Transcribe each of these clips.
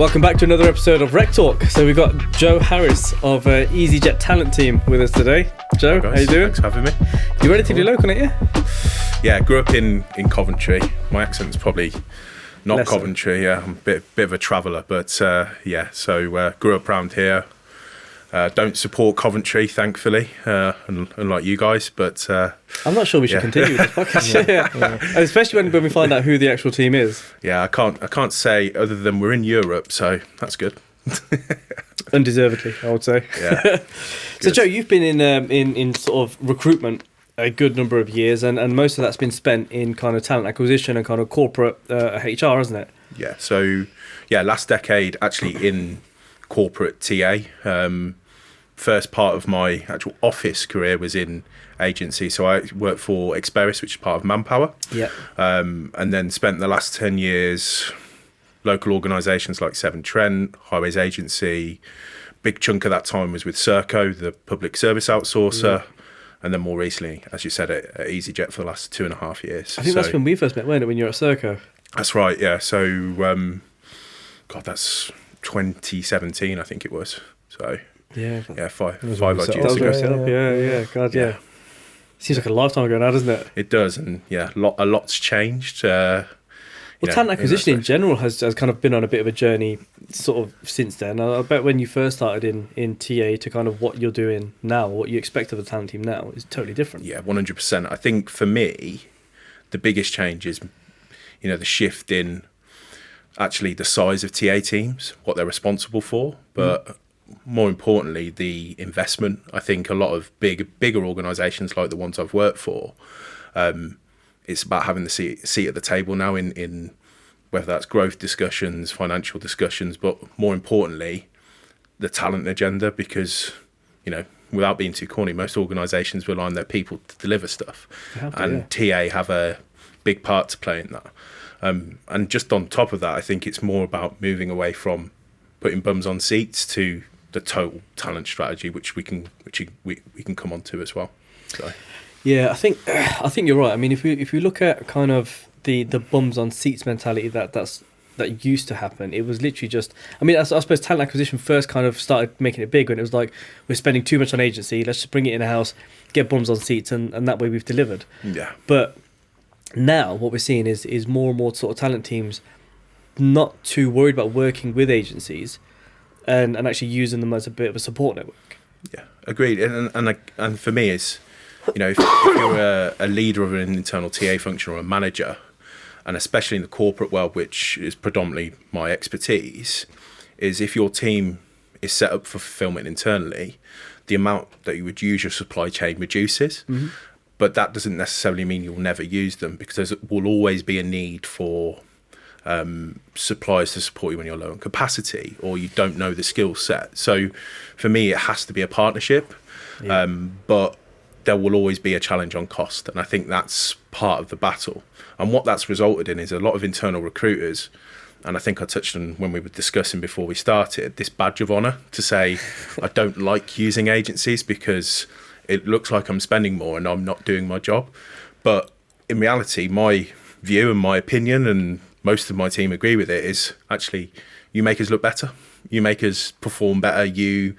Welcome back to another episode of Rec Talk. So we've got Joe Harris of EasyJet Talent Team with us today. Joe, Hi guys. how you doing? Thanks for having me. You're relatively local, aren't you? Yeah, grew up in Coventry. My accent's probably not Less so. Coventry. Yeah, I'm a bit of a traveller, but grew up around here. Don't support Coventry, thankfully, unlike you guys. But I'm not sure we should continue with this podcast. Yeah. Especially when we find out who the actual team is. yeah, I can't say other than we're in Europe, so that's good. Undeservedly, I would say. Yeah. So Joe, you've been in sort of recruitment a good number of years, and most of that's been spent in kind of talent acquisition and kind of corporate HR, hasn't it? Yeah. So last decade actually in corporate TA. First part of my actual office career was in agency. So I worked for Experis, which is part of Manpower. Yeah. And then spent the last 10 years local organisations like Severn Trent, Highways Agency. Big chunk of that time was with Serco, the public service outsourcer. Yeah. And then more recently, as you said, at EasyJet for the last 2.5 years. I think that's when we first met, weren't it, when you were at Serco? That's right, yeah. So, that's 2017, I think it was. So, five odd years ago. Yeah. Seems like a lifetime ago now, doesn't it? It does, and a lot's changed. Talent acquisition in general has kind of been on a bit of a journey sort of since then. I bet when you first started in TA to kind of what you're doing now, what you expect of the talent team now is totally different. Yeah, 100%. I think for me, the biggest change is, the shift in actually the size of TA teams, what they're responsible for, but more importantly, the investment. I think a lot of bigger organisations like the ones I've worked for, it's about having the seat at the table now in whether that's growth discussions, financial discussions, but more importantly, the talent agenda, because, without being too corny, most organisations rely on their people to deliver stuff. TA have a big part to play in that. And just on top of that, I think it's more about moving away from putting bums on seats to the total talent strategy, which we can come on to as well. So. Yeah, I think you're right. I mean, if we look at kind of the bums on seats mentality that used to happen, it was literally just. I mean, I suppose talent acquisition first kind of started making it big when it was like we're spending too much on agency. Let's just bring it in house, get bums on seats, and that way we've delivered. Yeah. But now what we're seeing is more and more sort of talent teams not too worried about working with agencies and actually using them as a bit of a support network. Yeah, agreed. And for me, it's, if you're a leader of an internal TA function or a manager, and especially in the corporate world, which is predominantly my expertise, is if your team is set up for fulfillment internally, the amount that you would use your supply chain reduces. Mm-hmm. But that doesn't necessarily mean you'll never use them, because there will always be a need for suppliers to support you when you're low on capacity or you don't know the skill set. So for me, it has to be a partnership, but there will always be a challenge on cost. And I think that's part of the battle. And what that's resulted in is a lot of internal recruiters, and I think I touched on when we were discussing before we started, this badge of honour to say, I don't like using agencies because it looks like I'm spending more and I'm not doing my job. But in reality, my view and my opinion, and most of my team agree with it, is actually you make us look better. You make us perform better. You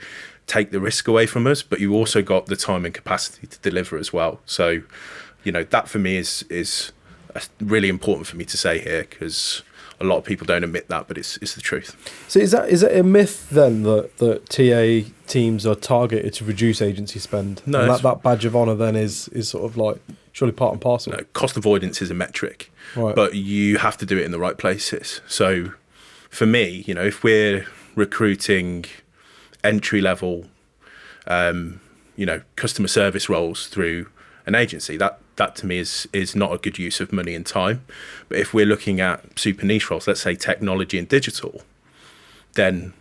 take the risk away from us, but you also got the time and capacity to deliver as well. So, that for me is really important for me to say here, because a lot of people don't admit that, but it's the truth. So is it a myth then that TA teams are targeted to reduce agency spend? No, and that badge of honour then is sort of like surely part and parcel. No, cost avoidance is a metric, right, but you have to do it in the right places. So for me, if we're recruiting entry level, customer service roles through an agency, that to me is not a good use of money and time. But if we're looking at super niche roles, let's say technology and digital, then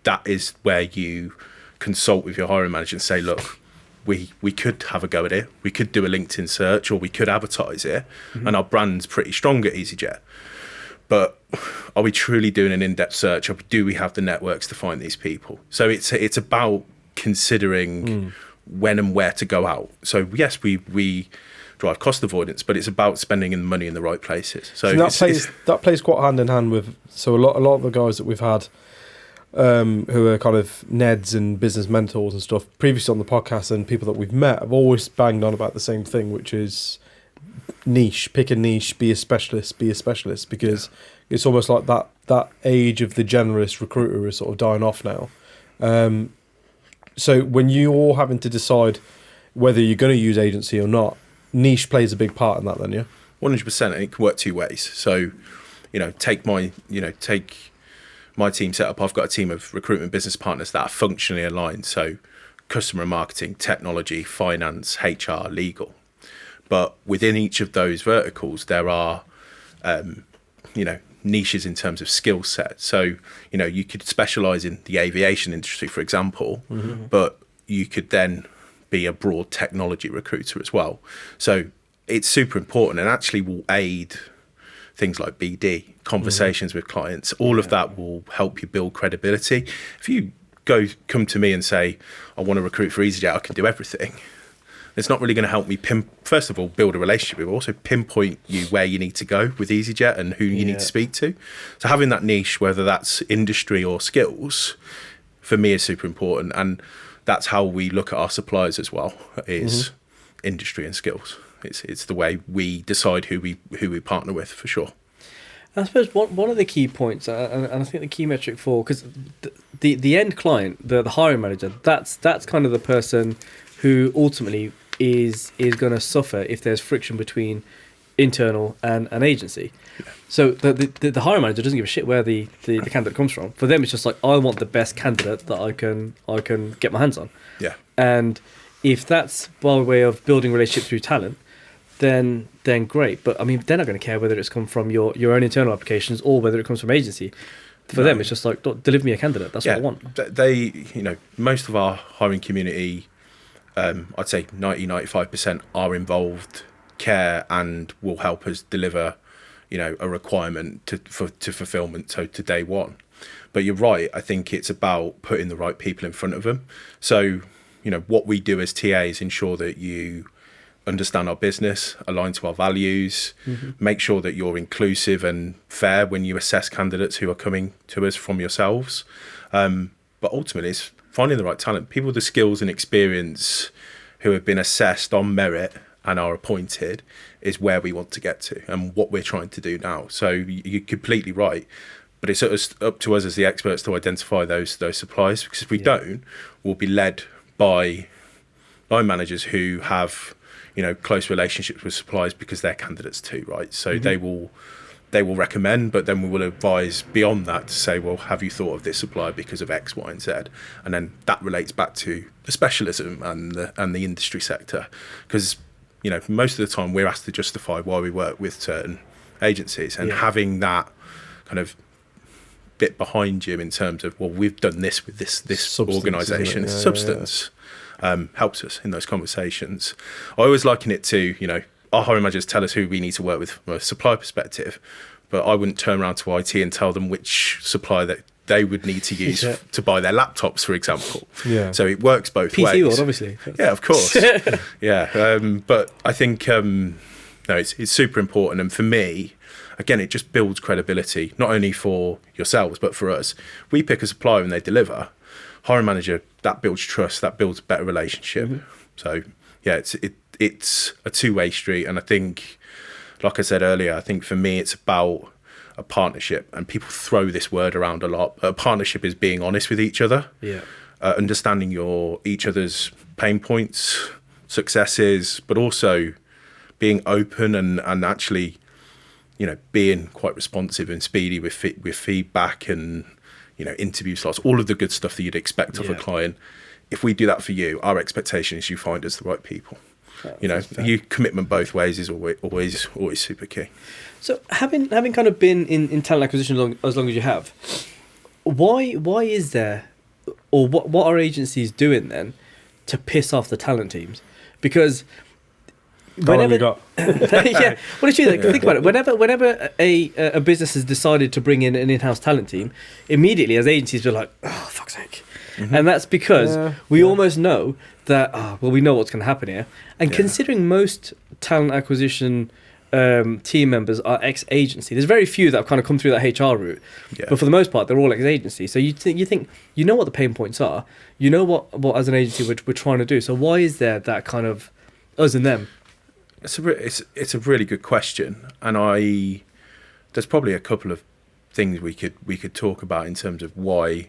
that is where you consult with your hiring manager and say, look, we could have a go at it, we could do a LinkedIn search, or we could advertise it, and our brand's pretty strong at EasyJet. But are we truly doing an in-depth search, or do we have the networks to find these people? So it's about considering when and where to go out. So yes, we drive cost avoidance, but it's about spending the money in the right places. So that plays quite hand in hand with. So a lot of the guys that we've had, who are kind of Neds and business mentors and stuff previously on the podcast, and people that we've met, have always banged on about the same thing, which is niche. Pick a niche, be a specialist, because it's almost like that age of the generalist recruiter is sort of dying off now. So when you're having to decide whether you're going to use agency or not, niche plays a big part in that then, yeah? 100%, and it can work two ways. So, take my team setup. I've got a team of recruitment business partners that are functionally aligned. So customer marketing, technology, finance, HR, legal. But within each of those verticals, there are, niches in terms of skill set. So, you could specialize in the aviation industry, for example, but you could then be a broad technology recruiter as well. So it's super important, and actually will aid things like BD, conversations with clients. All of that will help you build credibility. If you come to me and say, I want to recruit for EasyJet, I can do everything. It's not really going to help me first of all, build a relationship with, but also pinpoint you where you need to go with EasyJet and who you need to speak to. So having that niche, whether that's industry or skills, for me is super important. And that's how we look at our suppliers as well, is industry and skills. It's the way we decide who we partner with, for sure. I suppose one of the key points, and I think the key metric for, because the end client, the hiring manager, that's kind of the person who ultimately is going to suffer if there's friction between internal and an agency. Yeah. So the hiring manager doesn't give a shit where the candidate comes from. For them, it's just like, I want the best candidate that I can get my hands on. Yeah. And if that's by way of building relationships through talent, then great. But I mean, they're not going to care whether it's come from your own internal applications or whether it comes from agency. For them, it's just like, deliver me a candidate. That's what I want. They, most of our hiring community, I'd say 90-95% are involved, care, and will help us deliver, a requirement to fulfillment, so to day one. But you're right. I think it's about putting the right people in front of them. So, what we do as TAs ensure that you understand our business, align to our values, make sure that you're inclusive and fair when you assess candidates who are coming to us from yourselves. But ultimately, it's finding the right talent, people with the skills and experience who have been assessed on merit and are appointed is where we want to get to and what we're trying to do now. So you're completely right. But it's up to us as the experts to identify those suppliers, because if we don't, we'll be led by line managers who have close relationships with suppliers because they're candidates too, right? So they will recommend, but then we will advise beyond that to say, well, have you thought of this supplier because of X, Y, and Z? And then that relates back to the specialism and the industry sector, because most of the time we're asked to justify why we work with certain agencies, and having that kind of bit behind you in terms of, well, we've done this with this organisation, substance. Helps us in those conversations. I always liken it to, our hiring managers tell us who we need to work with from a supply perspective, but I wouldn't turn around to IT and tell them which supplier that they would need to use to buy their laptops, for example. Yeah. So it works both ways. PC world, obviously. Yeah, of course. But I think it's super important, and for me, again, it just builds credibility not only for yourselves but for us. We pick a supplier and they deliver. Hiring manager, that builds trust, that builds a better relationship. So it's a two-way street, and I think, like I said earlier, I think for me it's about a partnership, and people throw this word around a lot. A partnership is being honest with each other, understanding each other's pain points, successes, but also being open and actually, being quite responsive and speedy with feedback and interview slots, all of the good stuff that you'd expect of a client. If we do that for you, our expectation is you find us the right people. Your commitment both ways is always super key. So having kind of been in talent acquisition as long as you have, why is there, or what are agencies doing then to piss off the talent teams? Because whenever well, it's true. Think about it. Whenever a business has decided to bring in an in-house talent team, immediately as agencies we're like, oh, fuck's sake. And that's because we almost know that, we know what's going to happen here. And considering most talent acquisition team members are ex-agency, there's very few that have kind of come through that HR route. Yeah. But for the most part, they're all ex-agency. So you think you know what the pain points are. You know what as an agency we're trying to do. So why is there that kind of us and them? It's a really good question, and there's probably a couple of things we could talk about in terms of why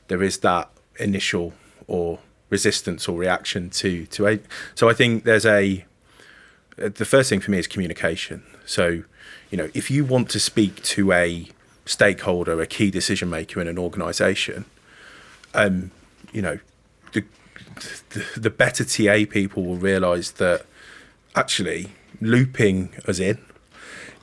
there is that initial or resistance or reaction to aid. So I think there's the first thing for me is communication. So, if you want to speak to a stakeholder, a key decision maker in an organisation, the better TA people will realise that actually looping us in,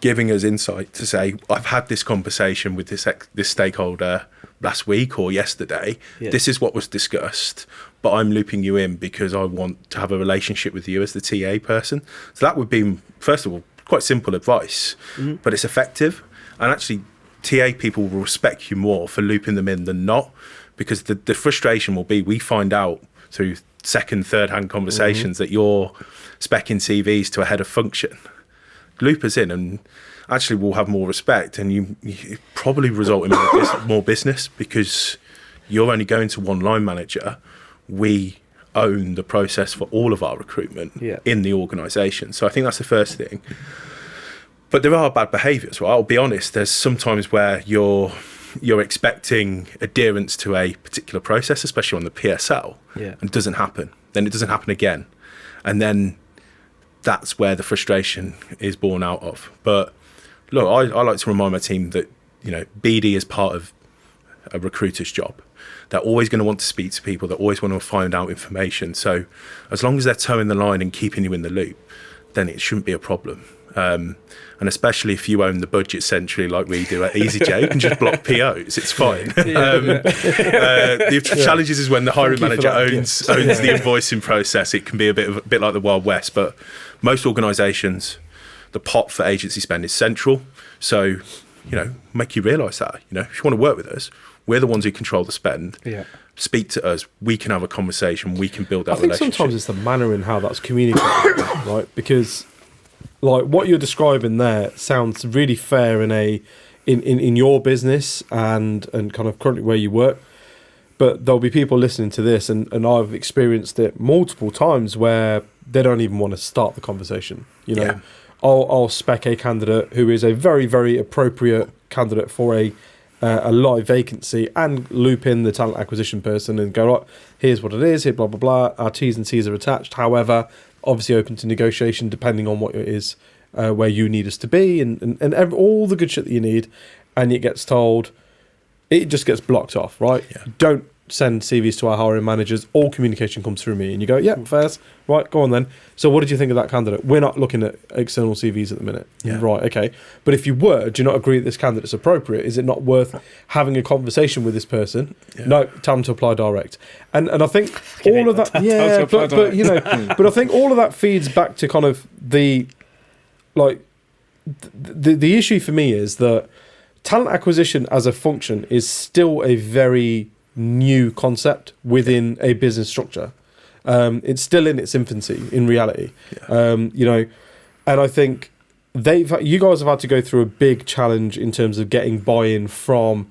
giving us insight to say, I've had this conversation with this stakeholder last week or yesterday. Yeah. This is what was discussed, but I'm looping you in because I want to have a relationship with you as the TA person. So that would be, first of all, quite simple advice, but it's effective. And actually, TA people will respect you more for looping them in than not, because the frustration will be, we find out through second, third-hand conversations that you're speccing CVs to a head of function. Loop us in, and actually we'll have more respect, and you probably result in more business, because you're only going to one line manager. We own the process for all of our recruitment in the organisation. So I think that's the first thing. But there are bad behaviours, right? I'll be honest, there's sometimes where you're expecting adherence to a particular process, especially on the PSL, and it doesn't happen. Then it doesn't happen again. And then that's where the frustration is born out of. But look, I like to remind my team that, BD is part of a recruiter's job. They're always going to want to speak to people. They always want to find out information. So as long as they're towing the line and keeping you in the loop, then it shouldn't be a problem. And especially if you own the budget centrally like we do at EasyJ, you can just block POs. It's fine. The challenges is when the hiring manager owns the invoicing process. It can be a bit like the Wild West. But most organisations, the pot for agency spend is central. So, make you realise that. If you want to work with us, we're the ones who control the spend. Yeah. Speak to us. We can have a conversation. We can build that relationship. I think sometimes it's the manner in how that's communicated, right? Because what you're describing there sounds really fair in your business and kind of currently where you work. But there'll be people listening to this, and I've experienced it multiple times where they don't even want to start the conversation. I'll spec a candidate who is a very, very appropriate candidate for a live vacancy and loop in the talent acquisition person and go, right, here's what it is, here, blah, blah, blah. Our T's and C's are attached. However, obviously open to negotiation depending on what it is, where you need us to be and all the good shit that you need. And it gets told, it just gets blocked off, right? Yeah. Don't send CVs to our hiring managers. All communication comes through me. And you go, yeah, fair. Right, go on then. So what did you think of that candidate? We're not looking at external CVs at the minute. Yeah. Right, okay. But if you were, do you not agree that this candidate's appropriate? Is it not worth having a conversation with this person? Yeah. No, tell them to apply direct. And I think all of that, but I think all of that feeds back to kind of the issue for me is that talent acquisition as a function is still a very new concept within a business structure. It's still in its infancy in reality. And I think you guys have had to go through a big challenge in terms of getting buy-in from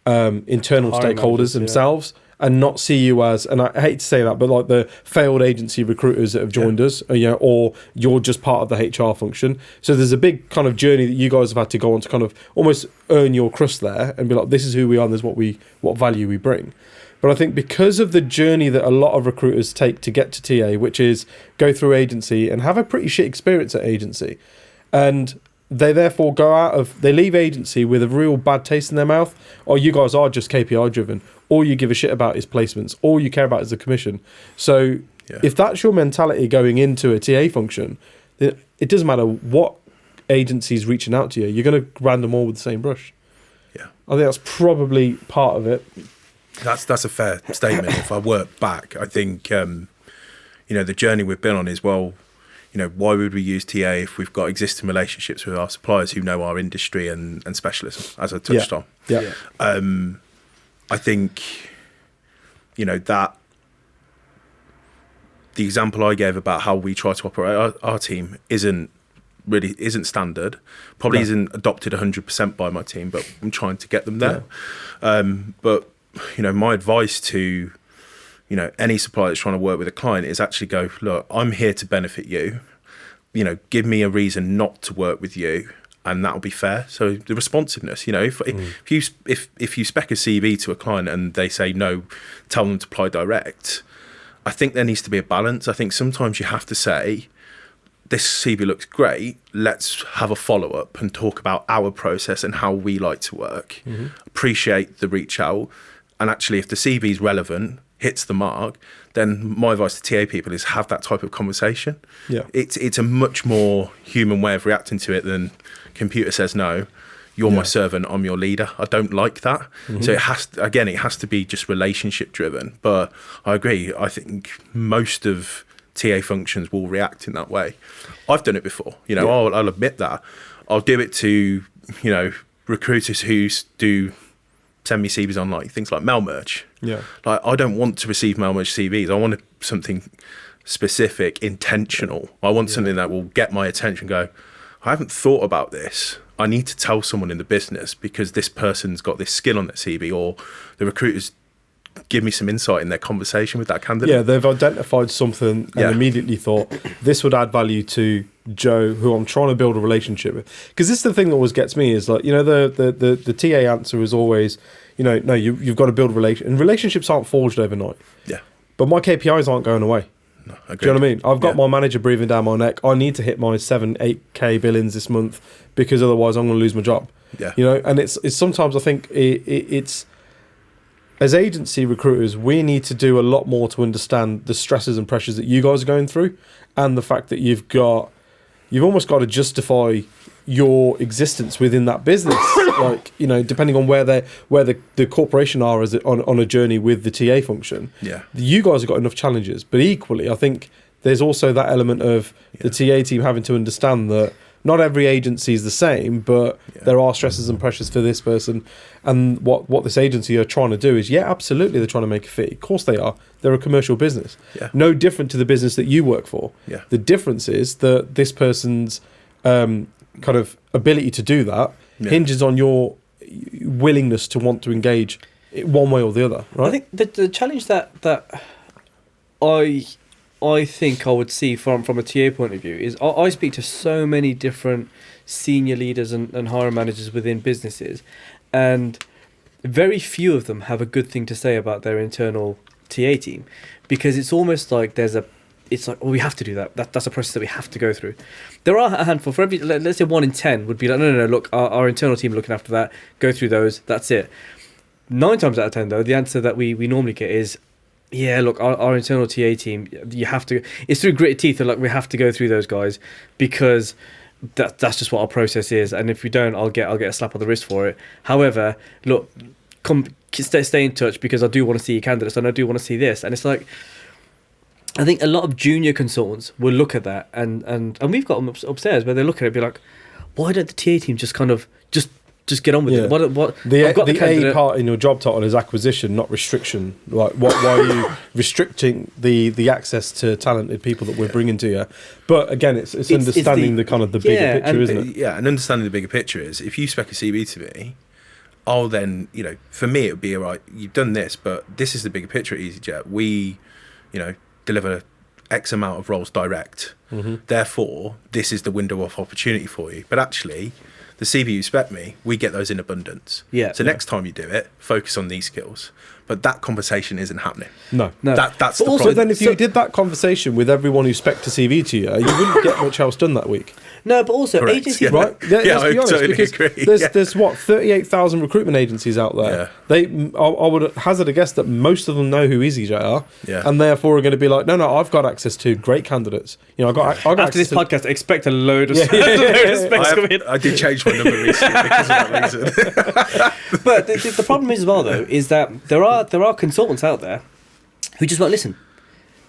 internal stakeholders themselves and not see you as, and I hate to say that, but like the failed agency recruiters that have joined us, or you're just part of the HR function. So there's a big kind of journey that you guys have had to go on to kind of almost earn your crust there and be like, this is who we are and this is what value we bring. But I think because of the journey that a lot of recruiters take to get to TA, which is go through agency and have a pretty shit experience at agency, and they therefore they leave agency with a real bad taste in their mouth, or you guys are just KPI driven, all you give a shit about is placements, all you care about is the commission. So if that's your mentality going into a TA function, then it doesn't matter what agency's reaching out to you, you're going to brand them all with the same brush. Yeah, I think that's probably part of it. That's a fair statement. If I work back, I think the journey we've been on is, well, why would we use TA if we've got existing relationships with our suppliers who know our industry and specialism, as I touched on. Yeah. I think that the example I gave about how we try to operate our team isn't standard, probably isn't adopted 100% by my team, but I'm trying to get them there. But my advice to any supplier that's trying to work with a client is actually go, look, I'm here to benefit you. Give me a reason not to work with you, and that'll be fair. So the responsiveness, if you spec a CV to a client and they say no, tell them to apply direct. I think there needs to be a balance. I think sometimes you have to say, this CV looks great, let's have a follow-up and talk about our process and how we like to work. Appreciate the reach out. And actually, if the CV is relevant, hits the mark, then my advice to TA people is have that type of conversation. Yeah. It's a much more human way of reacting to it than computer says no, you're my servant, I'm your leader. I don't like that. So it has to be just relationship driven. But I agree. I think most of TA functions will react in that way. I've done it before. I'll admit that. I'll do it to recruiters who do send me CVs on things like mail merge. Yeah. I don't want to receive mail merge CVs. I want something specific, intentional. I want something that will get my attention. Go, I haven't thought about this. I need to tell someone in the business because this person's got this skill on their CV, or the recruiters give me some insight in their conversation with that candidate. Yeah, they've identified something and immediately thought this would add value to Joe, who I'm trying to build a relationship with. Because this is the thing that always gets me is the TA answer is always, no, you've got to build a relation, and relationships aren't forged overnight. Yeah. But my KPIs aren't going away. No, do you know what I mean? I've got my manager breathing down my neck. I need to hit my 7-8K billings this month because otherwise I'm going to lose my job. Yeah. And it's sometimes I think it's as agency recruiters, we need to do a lot more to understand the stresses and pressures that you guys are going through, and the fact that you've almost got to justify your existence within that business. Depending on where the corporation are on a journey with the TA function. Yeah. You guys have got enough challenges, but equally, I think there's also that element of the TA team having to understand that not every agency is the same, but there are stresses and pressures for this person. And what this agency are trying to do is, absolutely, they're trying to make a fee. Of course they are. They're a commercial business. Yeah. No different to the business that you work for. Yeah. The difference is that this person's kind of ability to do that hinges on your willingness to want to engage one way or the other, right? I think the challenge that I think I would see from a TA point of view is I speak to so many different senior leaders and hiring managers within businesses, and very few of them have a good thing to say about their internal TA team, because it's almost like we have to do that. That's a process that we have to go through. There are a handful, for every, let's say 1 in 10 would be like, no, look, our internal team are looking after that, go through those, that's it. 9 times out of 10 though, the answer that we normally get is, look, our internal TA team, you have to, it's through gritted teeth, we have to go through those guys, because that's just what our process is, and if we don't, I'll get a slap on the wrist for it. However, look, stay in touch, because I do want to see your candidates and I do want to see this. And it's like, I think a lot of junior consultants will look at that, and we've got them upstairs where they look at it and be like, why don't the TA team just kind of just get on with it? What the A part in your job title is acquisition, not restriction. Like, why are you restricting the access to talented people that we're bringing to you? But again, it's understanding the kind of the bigger picture, isn't it? Yeah, and understanding the bigger picture is, if you spec a CV to me, I'll then, for me it would be, all right, you've done this, but this is the bigger picture at EasyJet. We, deliver X amount of roles direct. Therefore, this is the window of opportunity for you. But actually, the CV you spec me, we get those in abundance. Yeah. So next time you do it, focus on these skills. But that conversation isn't happening. No. That's but the also, problem. then if you did that conversation with everyone who spec'd a CV to you wouldn't get much else done that week. No, but also Correct, agencies, right? Yeah, let's be honest, totally because agree. There's what, 38,000 recruitment agencies out there. Yeah. I would hazard a guess that most of them know who EasyJet are, and therefore are going to be like, no, I've got access to great candidates. I got after this podcast, expect a load of specs coming in. I did change my number recently because of that reason. But the problem is as well, though, is that there are consultants out there who just won't listen.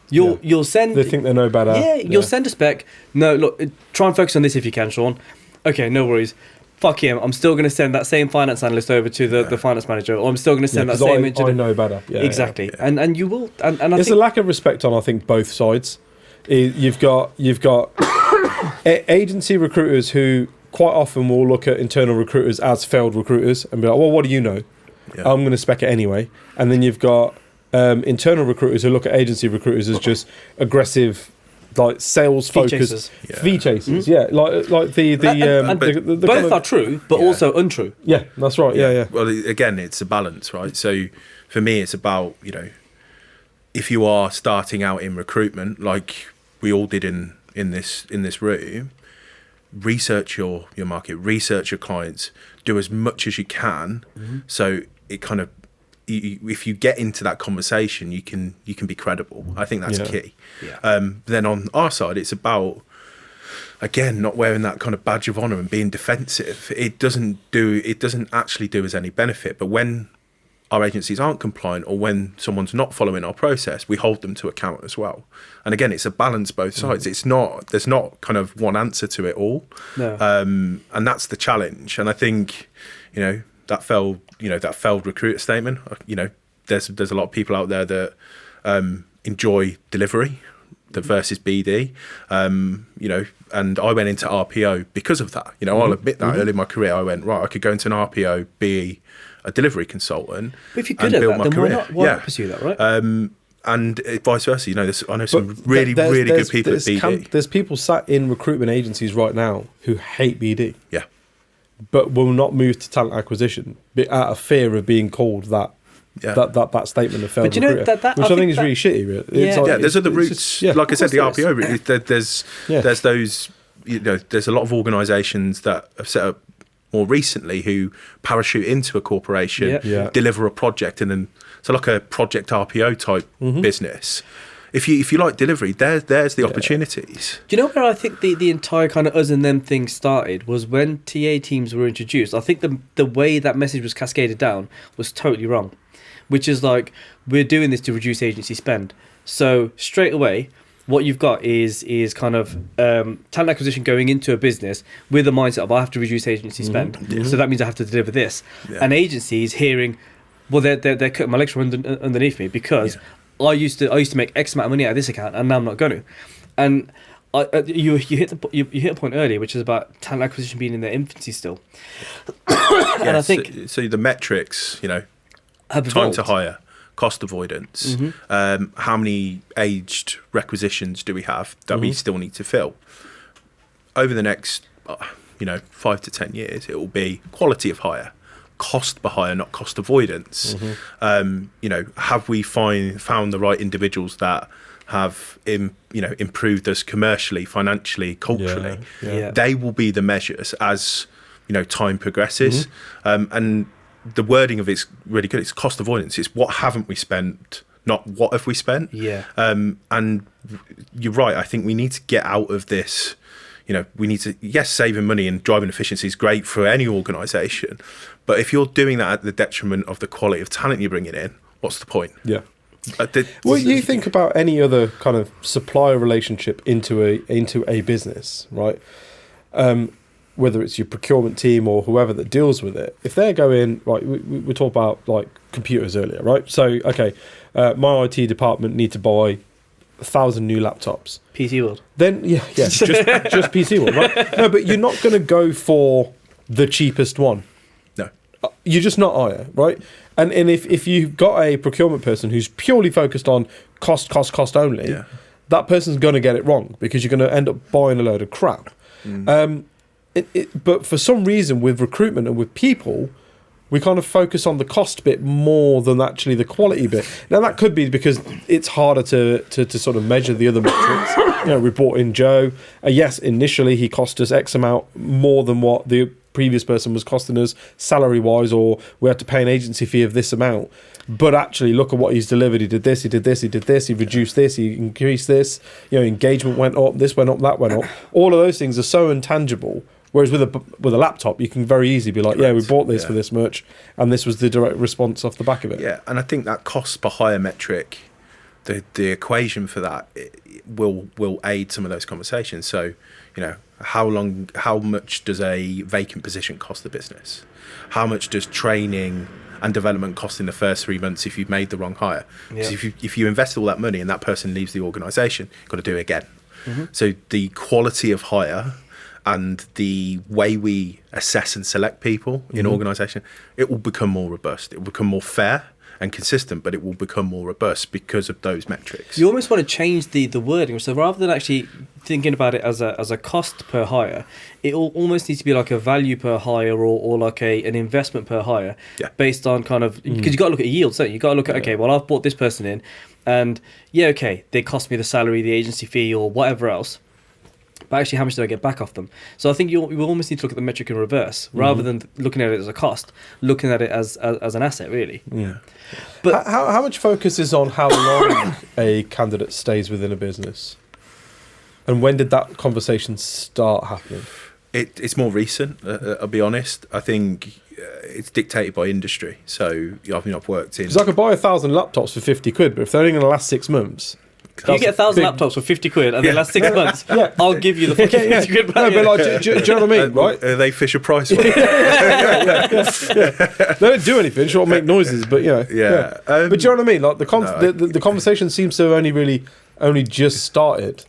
You'll send. They think they know better. You'll send a spec. No, look, try and focus on this if you can, Sean. Okay, no worries. fuck him, I'm still going to send that same finance analyst over to the finance manager, or I'm still going to send that same I know better. Yeah, exactly. Yeah. And you will, and I There's think a lack of respect on, I think, both sides. You've got agency recruiters who quite often will look at internal recruiters as failed recruiters and be like, well, what do you know? Yeah. I'm going to spec it anyway. And then you've got internal recruiters who look at agency recruiters as just aggressive, like sales focused fee chasers. Yeah, like the both kind of, are true, but also untrue. Yeah, that's right. Yeah. Well, again, it's a balance, right? So for me, it's about, if you are starting out in recruitment, like we all did in this room, research your market, research your clients, do as much as you can. So it kind of, if you get into that conversation, you can be credible. I think that's key. Then on our side, it's about, again, not wearing that kind of badge of honor and being defensive. It doesn't actually do us any benefit. But when our agencies aren't compliant, or when someone's not following our process, we hold them to account as well. And again, it's a balance both sides. There's not kind of one answer to it all. No. And that's the challenge. And I think, that failed recruiter statement, there's a lot of people out there that enjoy delivery versus BD, and I went into RPO because of that. I'll admit that early in my career, I went, right, I could go into an RPO, be a delivery consultant, but if you're good at that, then why not pursue that, right? And vice versa. I know some really good people at BD. There's people sat in recruitment agencies right now who hate BD. Yeah. But will not move to talent acquisition out of fear of being called that statement of failed but you know, recruiter, which I think is really shitty. Really, there's other routes. Like I said, the RPO route. There's those. There's a lot of organisations that have set up more recently who parachute into a corporation, deliver a project, and then so like a project RPO type business. If you like delivery, there's the opportunities. Do you know where I think the entire kind of us and them thing started was when TA teams were introduced. I think the way that message was cascaded down was totally wrong, which is like, we're doing this to reduce agency spend. So straight away, what you've got is kind of talent acquisition going into a business with the mindset of, I have to reduce agency spend, so that means I have to deliver this. And agencies hearing, well, they're cutting my legs from underneath me because I used to make X amount of money out of this account, and now I'm not going to. And you hit a point earlier, which is about talent acquisition being in their infancy still. And I think so. The metrics, have time evolved. to hire, cost avoidance, how many aged requisitions do we have that we still need to fill over the next 5 to 10 years? It will be quality of hire, cost per hire, not cost avoidance. Have we found the right individuals that have improved us commercially, financially, culturally? They will be the measures as time progresses. And the wording of it's really good. It's cost avoidance. It's what haven't we spent, not what have we spent. And you're right. I think we need to get out of this. We need to, saving money and driving efficiency is great for any organisation. But if you're doing that at the detriment of the quality of talent you're bringing in, what's the point? Well, you think about any other kind of supplier relationship into a business, right? Whether it's your procurement team or whoever that deals with it, if they're going, right, we talked about like computers earlier, right? So, okay, my IT department need to buy 1,000 new laptops. PC World. Then, just PC World, right? No, but you're not going to go for the cheapest one. No. You're just not, are you, right? And if you've got a procurement person who's purely focused on cost only, that person's going to get it wrong because you're going to end up buying a load of crap. But for some reason with recruitment and with people, we kind of focus on the cost bit more than actually the quality bit. Now that could be because it's harder to sort of measure the other metrics. We brought in Joe. Yes, initially he cost us X amount more than what the previous person was costing us salary wise, or we had to pay an agency fee of this amount. But actually look at what he's delivered. He did this, he did this, he did this, he reduced this, he increased this, engagement went up, this went up, that went up. All of those things are so intangible. Whereas with a laptop, you can very easily be like, we bought this for this much, and this was the direct response off the back of it. Yeah, and I think that cost per hire metric, the equation for that will aid some of those conversations. So, how much does a vacant position cost the business? How much does training and development cost in the first 3 months if you've made the wrong hire? Because if you invest all that money and that person leaves the organisation, you've got to do it again. So the quality of hire and the way we assess and select people in organisation, it will become more robust. It will become more fair and consistent, but it will become more robust because of those metrics. You almost want to change the wording. So rather than actually thinking about it as a cost per hire, it almost needs to be like a value per hire or like an investment per hire, based on kind of, because you've got to look at yields, don't you? You've got to look at, okay, well, I've brought this person in and okay, they cost me the salary, the agency fee or whatever else. But actually, how much do I get back off them? So I think you almost need to look at the metric in reverse, rather than looking at it as a cost, looking at it as an asset, really. Yeah. But how much focus is on how long a candidate stays within a business? And when did that conversation start happening? It's more recent, I'll be honest. I think it's dictated by industry. So I've worked in... Because I could buy 1,000 laptops for 50 quid, but if they're only going to last 6 months... You get 1,000 laptops for 50 quid and they last 6 months, I'll give you the fucking 50 quid back. No, but like, do you know what I mean, right? Are they Fisher Price? They don't do anything, sure, make noises, but but do you know what I mean? Like the conversation seems to have only just started.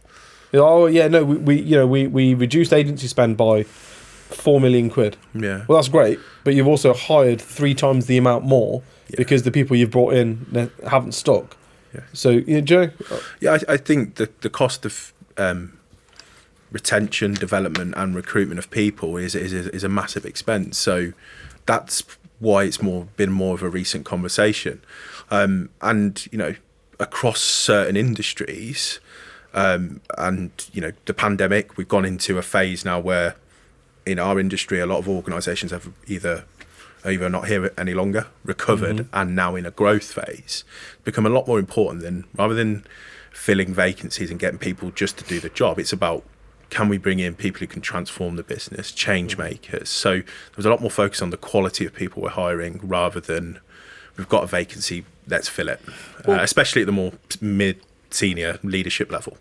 We reduced agency spend by 4 million quid. Yeah. Well, that's great, but you've also hired 3 times the amount more because the people you've brought in haven't stuck. Yeah. So, Joe? Yeah, I think the cost of retention, development and recruitment of people is a massive expense. So that's why it's been more of a recent conversation. And, across certain industries and, the pandemic, we've gone into a phase now where in our industry, a lot of organisations have either not here any longer, recovered, and now in a growth phase, become a lot more important rather than filling vacancies and getting people just to do the job. It's about, can we bring in people who can transform the business, change makers? So there's a lot more focus on the quality of people we're hiring rather than we've got a vacancy, let's fill it, especially at the more mid-senior leadership level.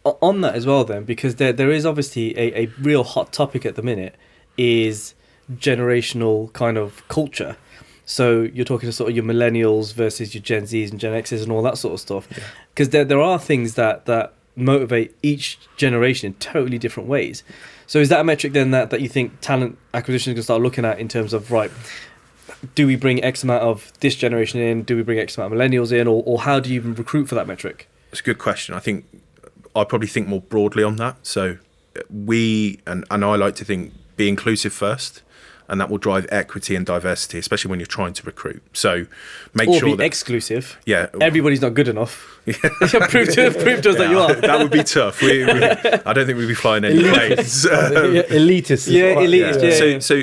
On that as well then, because there is obviously a real hot topic at the minute, is generational kind of culture. So you're talking to sort of your millennials versus your Gen Zs and Gen Xs and all that sort of stuff, because there are things that motivate each generation in totally different ways. So is that a metric then that you think talent acquisition is going to start looking at in terms of, right, do we bring X amount of this generation in, do we bring X amount of millennials in, or how do you even recruit for that metric? It's a good question. I probably think more broadly on that. So we and I like to think be inclusive first, and that will drive equity and diversity, especially when you're trying to recruit. So make or sure be that exclusive. Yeah, everybody's not good enough. prove to us that you are. That would be tough. I don't think we'd be flying any planes. Elitist. Yeah, elitist. So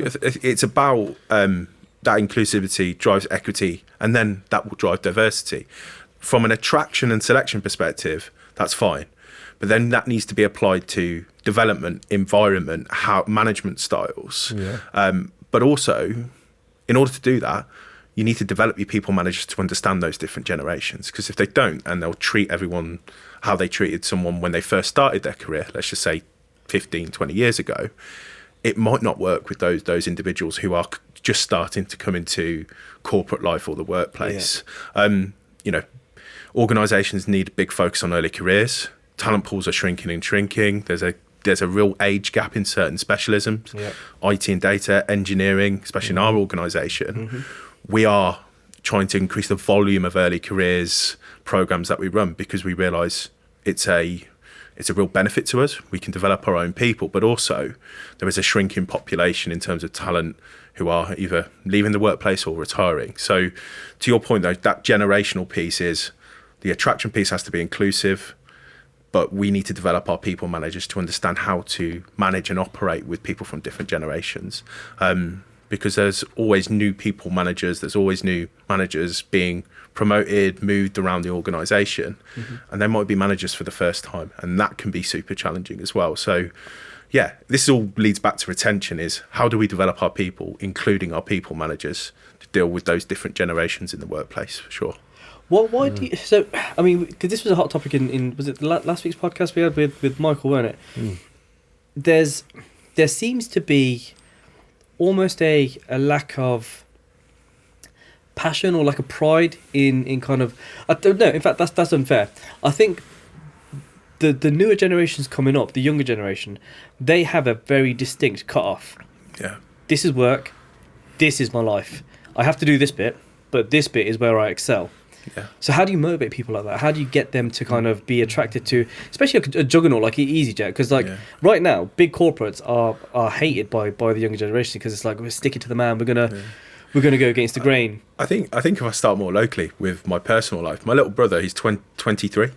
it's about that inclusivity drives equity, and then that will drive diversity. From an attraction and selection perspective, that's fine. But then that needs to be applied to development, environment, how management styles. But also, in order to do that, you need to develop your people managers to understand those different generations. Because if they don't, and they'll treat everyone how they treated someone when they first started their career, let's just say 15, 20 years ago, it might not work with those individuals who are just starting to come into corporate life or the workplace. Organisations need a big focus on early careers. Talent pools are shrinking. There's a real age gap in certain specialisms. IT and data, engineering, especially in our organisation. We are trying to increase the volume of early careers programs that we run because we realise it's a real benefit to us. We can develop our own people, but also there is a shrinking population in terms of talent who are either leaving the workplace or retiring. So to your point though, that generational piece is, the attraction piece has to be inclusive, but we need to develop our people managers to understand how to manage and operate with people from different generations. Because there's always new people managers, there's always new managers being promoted, moved around the organisation, and they might be managers for the first time, and that can be super challenging as well. So yeah, this all leads back to retention, is how do we develop our people, including our people managers, to deal with those different generations in the workplace, for sure. Why do you, so, I mean, because this was a hot topic in was it last week's podcast we had with Michael, weren't it? there seems to be almost a lack of passion or like a pride in kind of, I don't know, in fact that's unfair. I think the newer generations coming up, the younger generation, they have a very distinct cut-off. Yeah. This is work, this is my life. I have to do this bit, but this bit is where I excel. Yeah. So how do you motivate people like that? How do you get them to kind of be attracted to, especially a juggernaut like EasyJet? Because right now, big corporates are hated by the younger generation because it's like, we're sticking to the man. We're gonna go against the grain. I think if I start more locally with my personal life, my little brother, he's 23,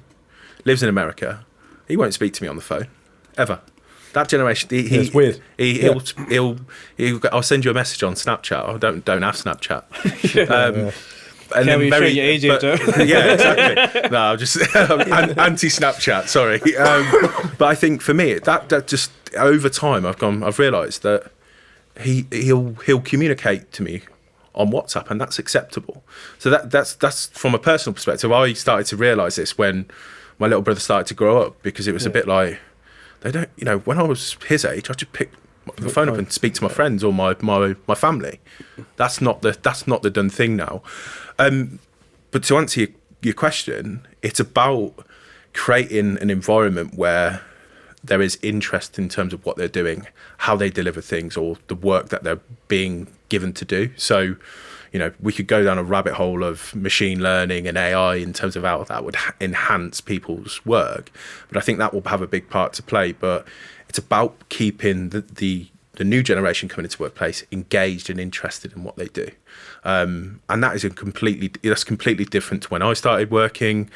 lives in America. He won't speak to me on the phone ever. That generation, it's weird. I'll send you a message on Snapchat. I don't have Snapchat. And then show your age, yeah, exactly. No, I'm just anti-Snapchat. Sorry, but I think for me that just over time I've realised that he'll communicate to me on WhatsApp, and that's acceptable. So that's from a personal perspective. I started to realise this when my little brother started to grow up, because it was a bit like, they don't, when I was his age, I just pick the phone up and speak to my friends or my family. That's not the done thing now. But to answer your question, it's about creating an environment where there is interest in terms of what they're doing, how they deliver things, or the work that they're being given to do. So, we could go down a rabbit hole of machine learning and AI in terms of how that would enhance people's work. But I think that will have a big part to play. But it's about keeping the new generation coming into workplace engaged and interested in what they do. And that is completely different to when I started working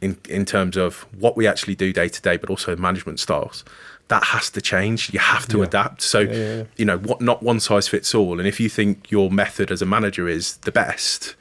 in terms of what we actually do day to day, but also management styles. That has to change. You have to adapt. So, not one size fits all. And if you think your method as a manager is the best,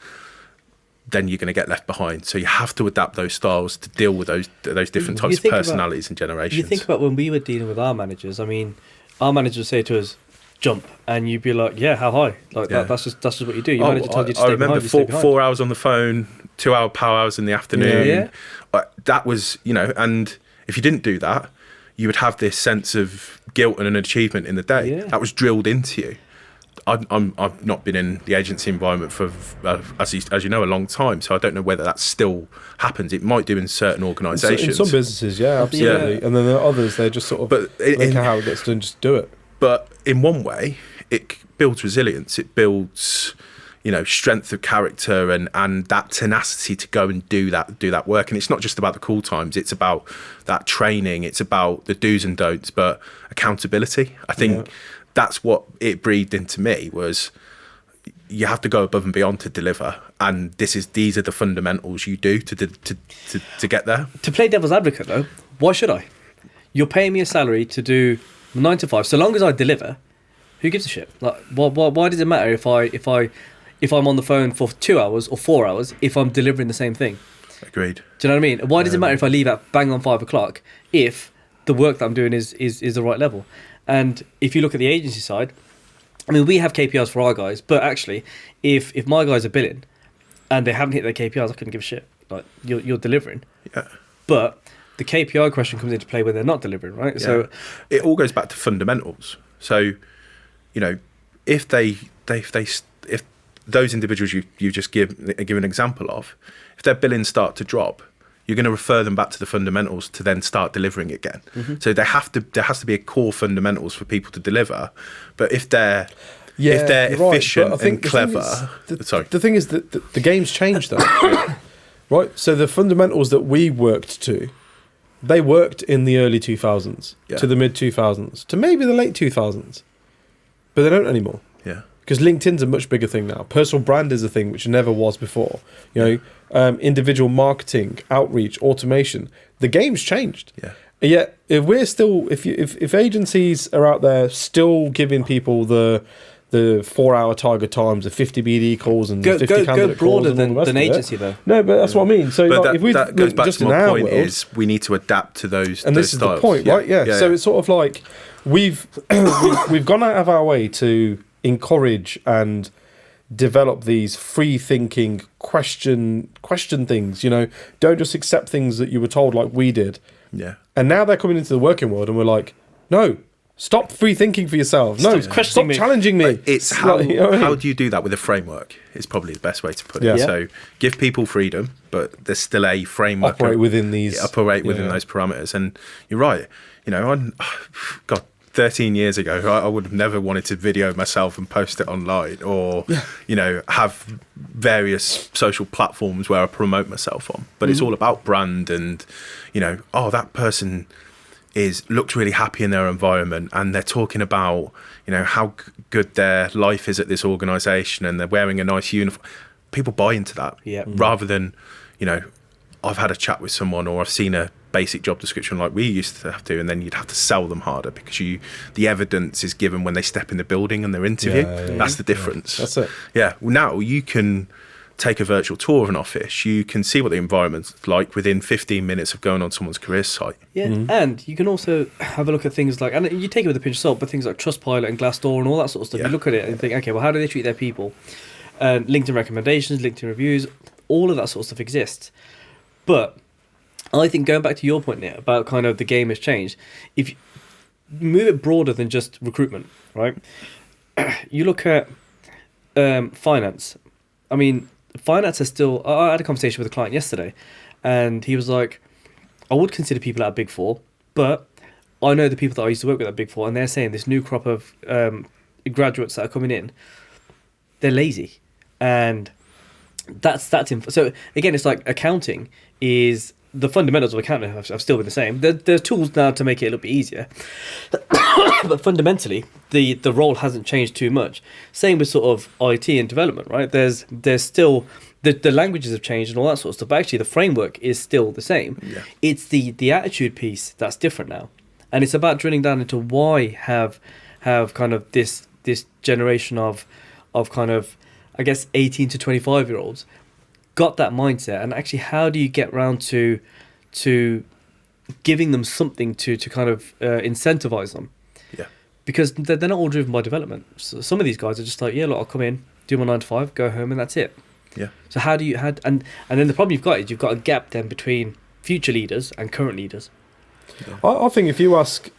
then you're going to get left behind. So you have to adapt those styles to deal with those different types of personalities and generations. You think about when we were dealing with our managers. I mean, our manager would say to us, "Jump," and you'd be like, "Yeah, how high?" That's just what you do. Your manager told you to stay behind. I remember 4 hours on the phone, 2 hour power hours in the afternoon. Yeah. That was, and if you didn't do that, you would have this sense of guilt and an achievement in the day. That was drilled into you. I've not been in the agency environment for, as you know, a long time, so I don't know whether that still happens. It might do in certain organisations. In some businesses, absolutely. And then there are others, they just sort of look at how it gets done, just do it. But in one way, it builds resilience. It builds, strength of character and that tenacity to go and do that work. And it's not just about the call times. It's about that training. It's about the do's and don'ts, but accountability. I think that's what it breathed into me, was you have to go above and beyond to deliver. And these are the fundamentals you do to get there. To play devil's advocate though, why should I? You're paying me a salary to do 9 to 5. So long as I deliver, who gives a shit? Like, why does it matter if I'm on the phone for 2 hours or 4 hours if I'm delivering the same thing? Agreed. Do you know what I mean? Why does it matter if I leave at bang on 5 o'clock if the work that I'm doing is the right level? And if you look at the agency side, I mean, we have KPIs for our guys, but actually, if my guys are billing and they haven't hit their KPIs, I couldn't give a shit. Like, you're delivering. Yeah. But the KPI question comes into play when they're not delivering, right? Yeah. So it all goes back to fundamentals. So, if those individuals you just give an example of, if their billings start to drop, you're going to refer them back to the fundamentals to then start delivering again. Mm-hmm. So there has to be a core fundamentals for people to deliver. But if they're efficient and clever, the thing is that the game's changed though, right? So the fundamentals that we worked to, they worked in the early 2000s to the mid 2000s to maybe the late 2000s, but they don't anymore. Yeah. Because LinkedIn's a much bigger thing now. Personal brand is a thing which never was before. Individual marketing, outreach, automation. The game's changed. Yeah. And yet, if agencies are out there still giving people the 4 hour target times, the 50 BD calls and 50 candidate calls, go broader than agency though. No, but that's what I mean. So but if we that goes back just to in my our point world, is we need to adapt to those. And those this styles. is the point, right? Yeah. So it's sort of like we've gone out of our way to encourage and develop these free thinking question things. Don't just accept things that you were told like we did. Yeah. And now they're coming into the working world, and we're like, no, Stop free thinking for yourself. No, Stop questioning me. challenging me. It's how do you do that with a framework? Is probably the best way to put it. Yeah. So give people freedom, but there's still a framework. Operate within these. Operate within those parameters. And you're right. You know, God, 13 years ago, I would have never wanted to video myself and post it online, or you know, have various social platforms where I promote myself on. But it's all about brand, and you know, that person looks really happy in their environment, and they're talking about, you know, how good their life is at this organisation, and they're wearing a nice uniform. People buy into that, rather than, you know, I've had a chat with someone, or I've seen a basic job description like we used to have to, and then you'd have to sell them harder because the evidence is given when they step in the building and their interview. That's the difference. That's it. Yeah. Well, now you can take a virtual tour of an office. You can see what the environment's like within 15 minutes of going on someone's career site. Yeah, and you can also have a look at things like, and you take it with a pinch of salt, but things like Trustpilot and Glassdoor and all that sort of stuff. You look at it and think, okay, well, how do they treat their people? LinkedIn recommendations, LinkedIn reviews, all of that sort of stuff exists. But I think, going back to your point there about kind of the game has changed, if you move it broader than just recruitment, right? You look at finance. I mean, finance is still... I had a conversation with a client yesterday, and he was like, I would consider people at Big Four, but I know the people that I used to work with at Big Four, and they're saying this new crop of graduates that are coming in, they're lazy. And that's so again, it's like accounting is... The fundamentals of accounting have still been the same. There's tools now to make it a little bit easier. But fundamentally, the role hasn't changed too much. Same with sort of IT and development, right? There's still... The languages have changed and all that sort of stuff, but actually the framework is still the same. Yeah. It's the attitude piece that's different now. And it's about drilling down into why have kind of this generation of kind of, I guess, 18 to 25-year-olds got that mindset, and actually how do you get round to giving them something to kind of incentivize them? Yeah, because they're not all driven by development. So some of these guys are just like, look, I'll come in, do my 9 to 5, go home, and that's it. Yeah. So how do you and then the problem you've got is you've got a gap then between future leaders and current leaders. Yeah. I think if you ask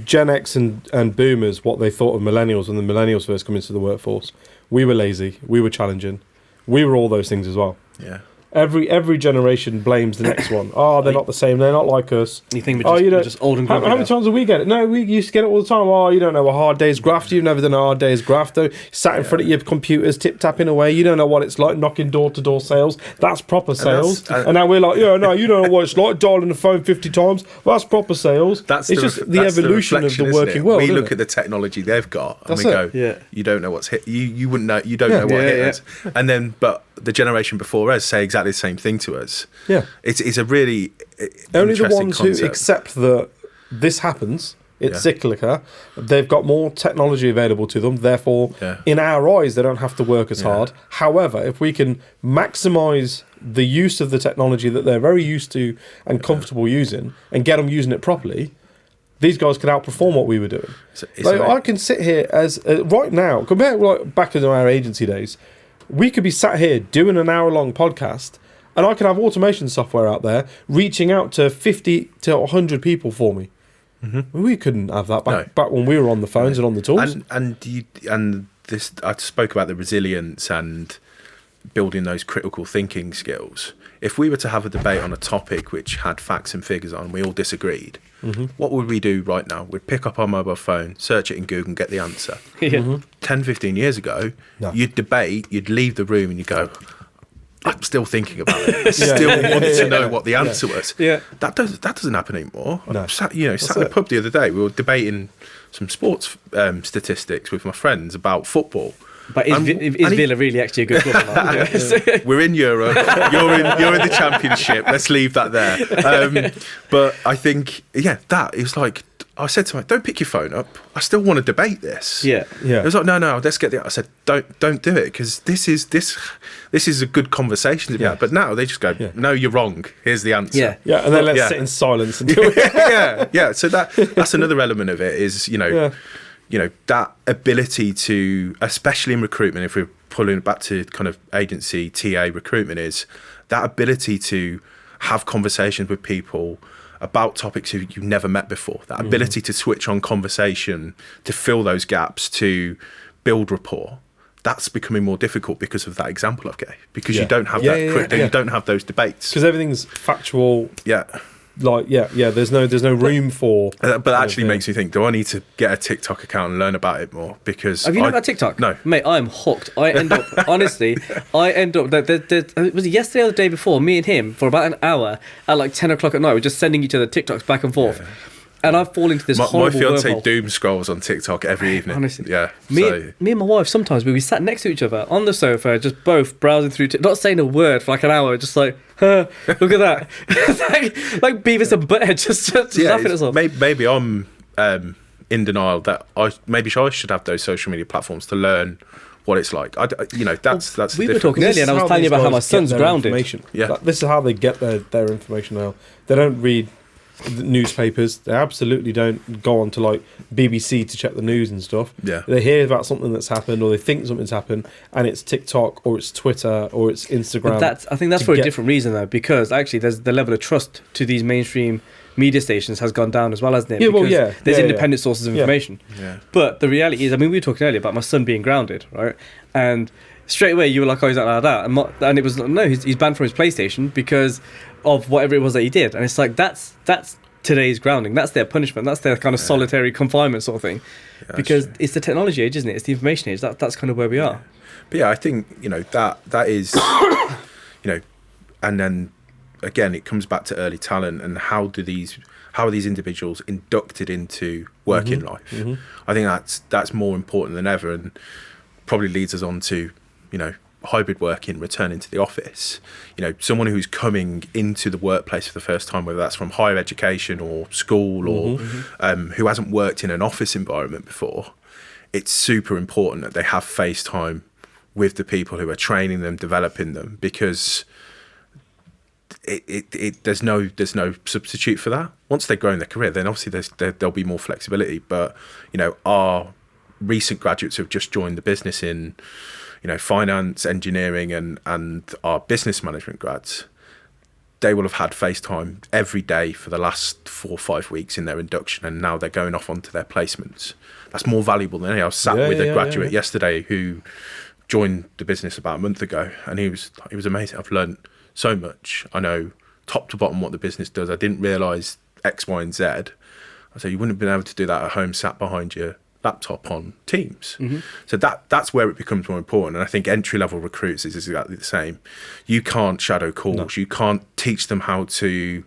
Gen X and Boomers what they thought of millennials when the millennials first come into the workforce, we were lazy, we were challenging. We were all those things as well. Yeah. Every generation blames the next one. Oh, they're not the same. They're not like us. You think we're just old and grumpy? How many times do we get it? No, we used to get it all the time. Oh, you don't know a hard day's graft. You've never done a hard day's graft, though. Sat in front of your computers, tip-tapping away. You don't know what it's like knocking door-to-door sales. That's proper sales. And now we're like, no, you don't know what it's like dialing the phone 50 times. Well, that's proper sales. It's just the evolution of the working world. We look at the technology they've got and we go, you don't know what's hit. You wouldn't know. You don't know what hit us. And then, but the generation before us say exactly the same thing to us. Yeah, it's a really only the ones concept. Who accept that this happens. It's cyclical. They've got more technology available to them. Therefore, in our eyes, they don't have to work as hard. However, if we can maximise the use of the technology that they're very used to and comfortable using, and get them using it properly, these guys could outperform what we were doing. I can sit here as right now, compare back to our agency days. We could be sat here doing an hour-long podcast, and I could have automation software out there reaching out to 50 to 100 people for me. Mm-hmm. We couldn't have that back when we were on the phones and on the tools. And this, I spoke about the resilience and building those critical thinking skills. If we were to have a debate on a topic which had facts and figures on, we all disagreed. Mm-hmm. What would we do right now? We'd pick up our mobile phone, search it in Google and get the answer. 10, 15 years ago, you'd debate, you'd leave the room and you'd go, I'm still thinking about it. I still want to know what the answer was. Yeah. That doesn't happen anymore. No. I sat in the pub the other day, we were debating some sports statistics with my friends about football. But is Villa really actually a good club? We're in Europe. You're in the Championship. Let's leave that there. But I think, that is like, I said to him, don't pick your phone up. I still want to debate this. Yeah. It was like, no, let's get the. I said, don't do it, because this is a good conversation to be had. But now they just go, no, you're wrong. Here's the answer. Yeah, and then let's sit in silence until. So that's another element of it is that ability to, especially in recruitment, if we're pulling it back to kind of agency TA recruitment, is that ability to have conversations with people about topics who you've never met before. That ability to switch on conversation, to fill those gaps, to build rapport. That's becoming more difficult because of that example I've gave. Because you don't have you don't have those debates. Because everything's factual. Yeah. Like there's no room for. But that actually makes me think: do I need to get a TikTok account and learn about it more? Because have you not got TikTok? No, mate. I'm hooked. I end up honestly. Was it yesterday or the day before? Me and him for about an hour at like 10 o'clock at night. We're just sending each other TikToks back and forth. Yeah. And I've fallen into this horrible My fiance wormhole. doom scrolls on TikTok every evening. Honestly, yeah. Me and my wife sometimes we sat next to each other on the sofa, just both browsing through, not saying a word for like an hour, just like, look at that, like Beavis and Butthead, just laughing at us all. Maybe I'm in denial that I should have those social media platforms to learn what it's like. That's we were talking earlier, and I was telling you about how my son's grounded. Yeah, like, this is how they get their information now. They don't read the newspapers. They absolutely don't go on to like BBC to check the news and stuff. Yeah, they hear about something that's happened, or they think something's happened, and it's TikTok or it's Twitter or it's Instagram. But I think that's for a different reason though, because actually there's the level of trust to these mainstream media stations has gone down as well, hasn't it? There's independent sources of information. Yeah. But the reality is, I mean, we were talking earlier about my son being grounded, right? And straight away you were like, oh, he's not like that, and it was no, he's banned from his PlayStation because of whatever it was that he did. And it's like that's today's grounding. That's their punishment. That's their kind of solitary confinement sort of thing. Yeah, because it's the technology age, isn't it? It's the information age. That's kind of where we are. But yeah, I think that is and then again it comes back to early talent and how are these individuals inducted into working life. I think that's more important than ever, and probably leads us on to hybrid working, returning to the office. Someone who's coming into the workplace for the first time, whether that's from higher education or school or who hasn't worked in an office environment before, it's super important that they have face time with the people who are training them, developing them, because there's no substitute for that. Once they grow in their career, then obviously there'll be more flexibility. But our recent graduates who have just joined the business in finance, engineering, and our business management grads, they will have had FaceTime every day for the last 4 or 5 weeks in their induction, and now they're going off onto their placements. That's more valuable than any. I was sat with a graduate yesterday who joined the business about a month ago, and he was amazing. I've learned so much. I know top to bottom what the business does. I didn't realise X, Y, and Z. I said, you wouldn't have been able to do that at home, sat behind your laptop on Teams. So that's where it becomes more important. And I think entry-level recruits is exactly the same. You can't shadow calls. No. You can't teach them how to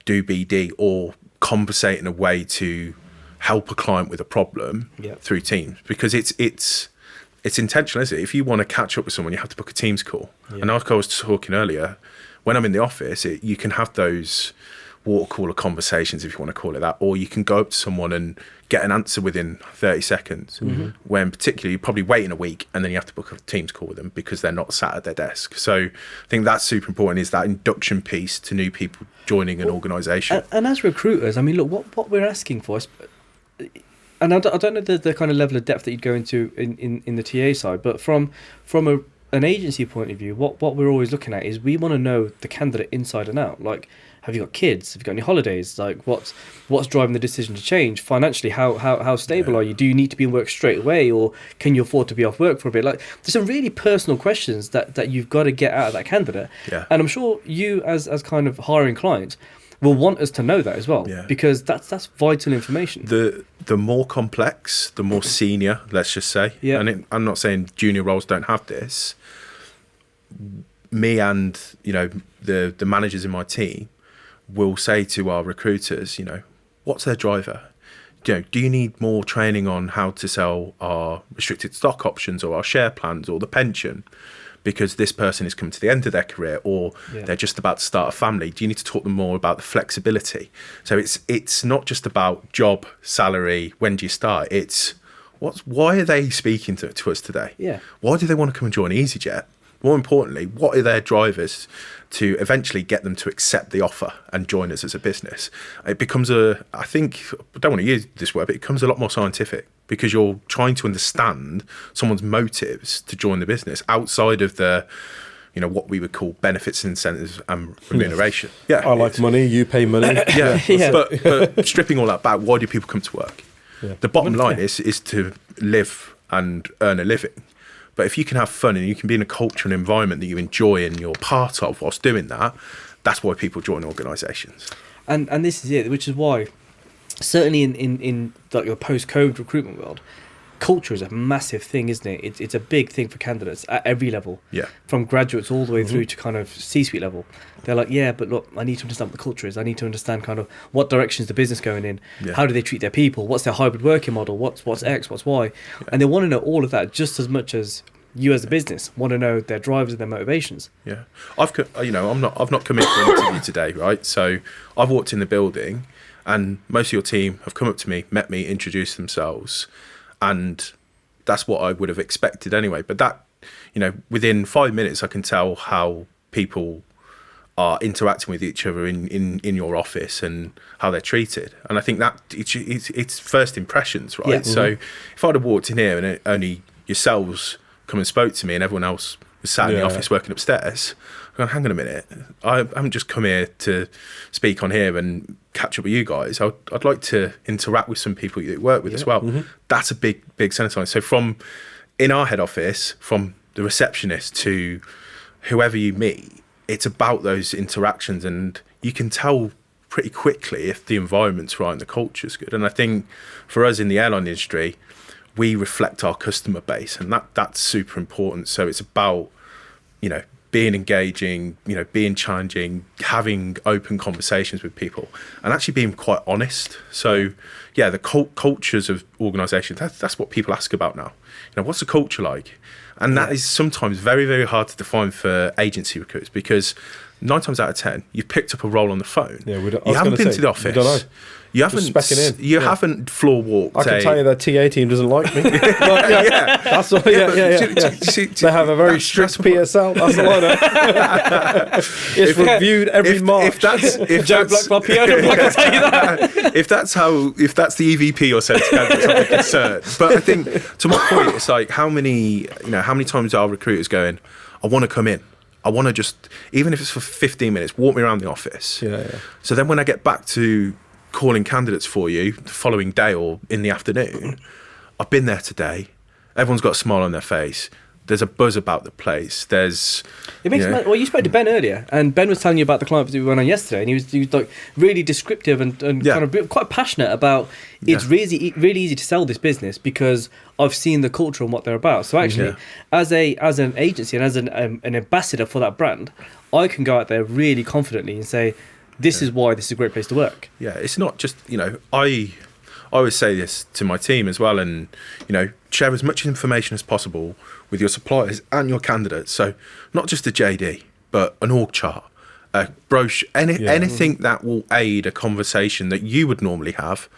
do BD or conversate in a way to help a client with a problem through Teams, because it's intentional, isn't it? If you want to catch up with someone, you have to book a Teams call. And like I was talking earlier, when I'm in the office, you can have those water cooler conversations, if you want to call it that, or you can go up to someone and get an answer within 30 seconds, when particularly you're probably waiting a week and then you have to book a Teams call with them because they're not sat at their desk. So I think that's super important, is that induction piece to new people joining an organisation. And as recruiters, I mean, look, what we're asking for is, and I don't know the kind of level of depth that you'd go into in the TA side, but from an agency point of view, what we're always looking at is we want to know the candidate inside and out. Like, have you got kids? Have you got any holidays? Like, what's driving the decision to change financially? How stable are you? Do you need to be in work straight away, or can you afford to be off work for a bit? Like, there's some really personal questions that you've got to get out of that candidate. Yeah. And I'm sure you, as kind of hiring clients, will want us to know that as well, because that's vital information. The more complex, the more senior, let's just say. Yeah. And I'm not saying junior roles don't have this. Me and the managers in my team will say to our recruiters, what's their driver? Do you need more training on how to sell our restricted stock options or our share plans or the pension? Because this person is coming to the end of their career, or they're just about to start a family. Do you need to talk them more about the flexibility? So it's not just about job, salary, when do you start? It's why are they speaking to us today? Yeah. Why do they want to come and join EasyJet? More importantly, what are their drivers to eventually get them to accept the offer and join us as a business? It becomes I don't want to use this word, but it becomes a lot more scientific, because you're trying to understand someone's motives to join the business outside of the, what we would call benefits, incentives, and remuneration. Yeah, I like money, you pay money. yeah. But stripping all that back, why do people come to work? Yeah. The bottom line is to live and earn a living. But if you can have fun and you can be in a culture and environment that you enjoy and you're part of whilst doing that, that's why people join organisations. And this is it, which is why, certainly in like the post-COVID recruitment world, culture is a massive thing, isn't it? It's a big thing for candidates at every level. Yeah. From graduates all the way through to kind of C-suite level. They're like, yeah, but look, I need to understand what the culture is. I need to understand kind of what direction is the business going in. Yeah. How do they treat their people? What's their hybrid working model? What's X? What's Y? Yeah. And they want to know all of that just as much as you as a business want to know their drivers and their motivations. Yeah. I've not come in for an interview today, right? So I've walked in the building and most of your team have come up to me, met me, introduced themselves, and that's what I would have expected anyway. But that, within 5 minutes, I can tell how people are interacting with each other in your office and how they're treated. And I think that it's first impressions, right? Yeah. So if I'd have walked in here and only yourselves come and spoke to me and everyone else was sat in the office working upstairs, I'm going, hang on a minute, I haven't just come here to speak on here and catch up with you guys. I'd like to interact with some people you work with as well. Mm-hmm. That's a big sign. So from in our head office, from the receptionist to whoever you meet, it's about those interactions, and you can tell pretty quickly if the environment's right and the culture's good. And I think for us in the airline industry, we reflect our customer base, and that's super important. So it's about, being engaging, being challenging, having open conversations with people, and actually being quite honest. So, yeah, the cultures of organisations, that's what people ask about now. What's the culture like? And that is sometimes very, very hard to define for agency recruiters, because 9 times out of 10, you've picked up a role on the phone. Yeah, you haven't been to the office. We don't know. You haven't floor walked. I can tell you that TA team doesn't like me. That's all. They have a very strict PSL. That's all I know. It's reviewed every March. If Joe Blackball PO, I can tell you that. If that's the EVP or so, I'm concerned. But I think to my point, it's like how many times are recruiters going, I want to come in. I want to just, even if it's for 15 minutes, walk me around the office. Yeah. So then when I get back to calling candidates for you the following day or in the afternoon, I've been there today. Everyone's got a smile on their face. There's a buzz about the place. You spoke to Ben earlier, and Ben was telling you about the client visit we went on yesterday, and he was like really descriptive and kind of quite passionate about it's really easy to sell this business because I've seen the culture and what they're about. So actually, as an agency and as an ambassador for that brand, I can go out there really confidently and say, this is why this is a great place to work. Yeah, it's not just, I always say this to my team as well, and share as much information as possible with your suppliers and your candidates. So not just a JD, but an org chart, a brochure, anything that will aid a conversation that you would normally have.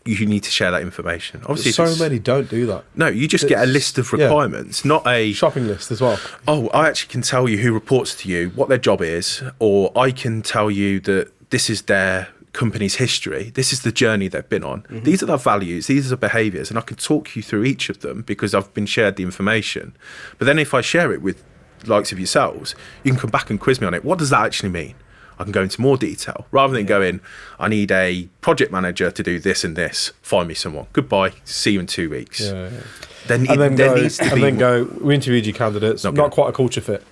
You need to share that information. Obviously, so many don't do that. No, you just get a list of requirements, not a shopping list as well. Oh, I actually can tell you who reports to you, what their job is, or I can tell you that this is their company's history. This is the journey they've been on. Mm-hmm. These are their values. These are the behaviours, and I can talk you through each of them because I've been shared the information. But then if I share it with the likes of yourselves, you can come back and quiz me on it. What does that actually mean? I can go into more detail rather than going, I need a project manager to do this and this. Find me someone. Goodbye. See you in 2 weeks. Yeah. Then go, we interviewed your candidates. Not quite a culture fit.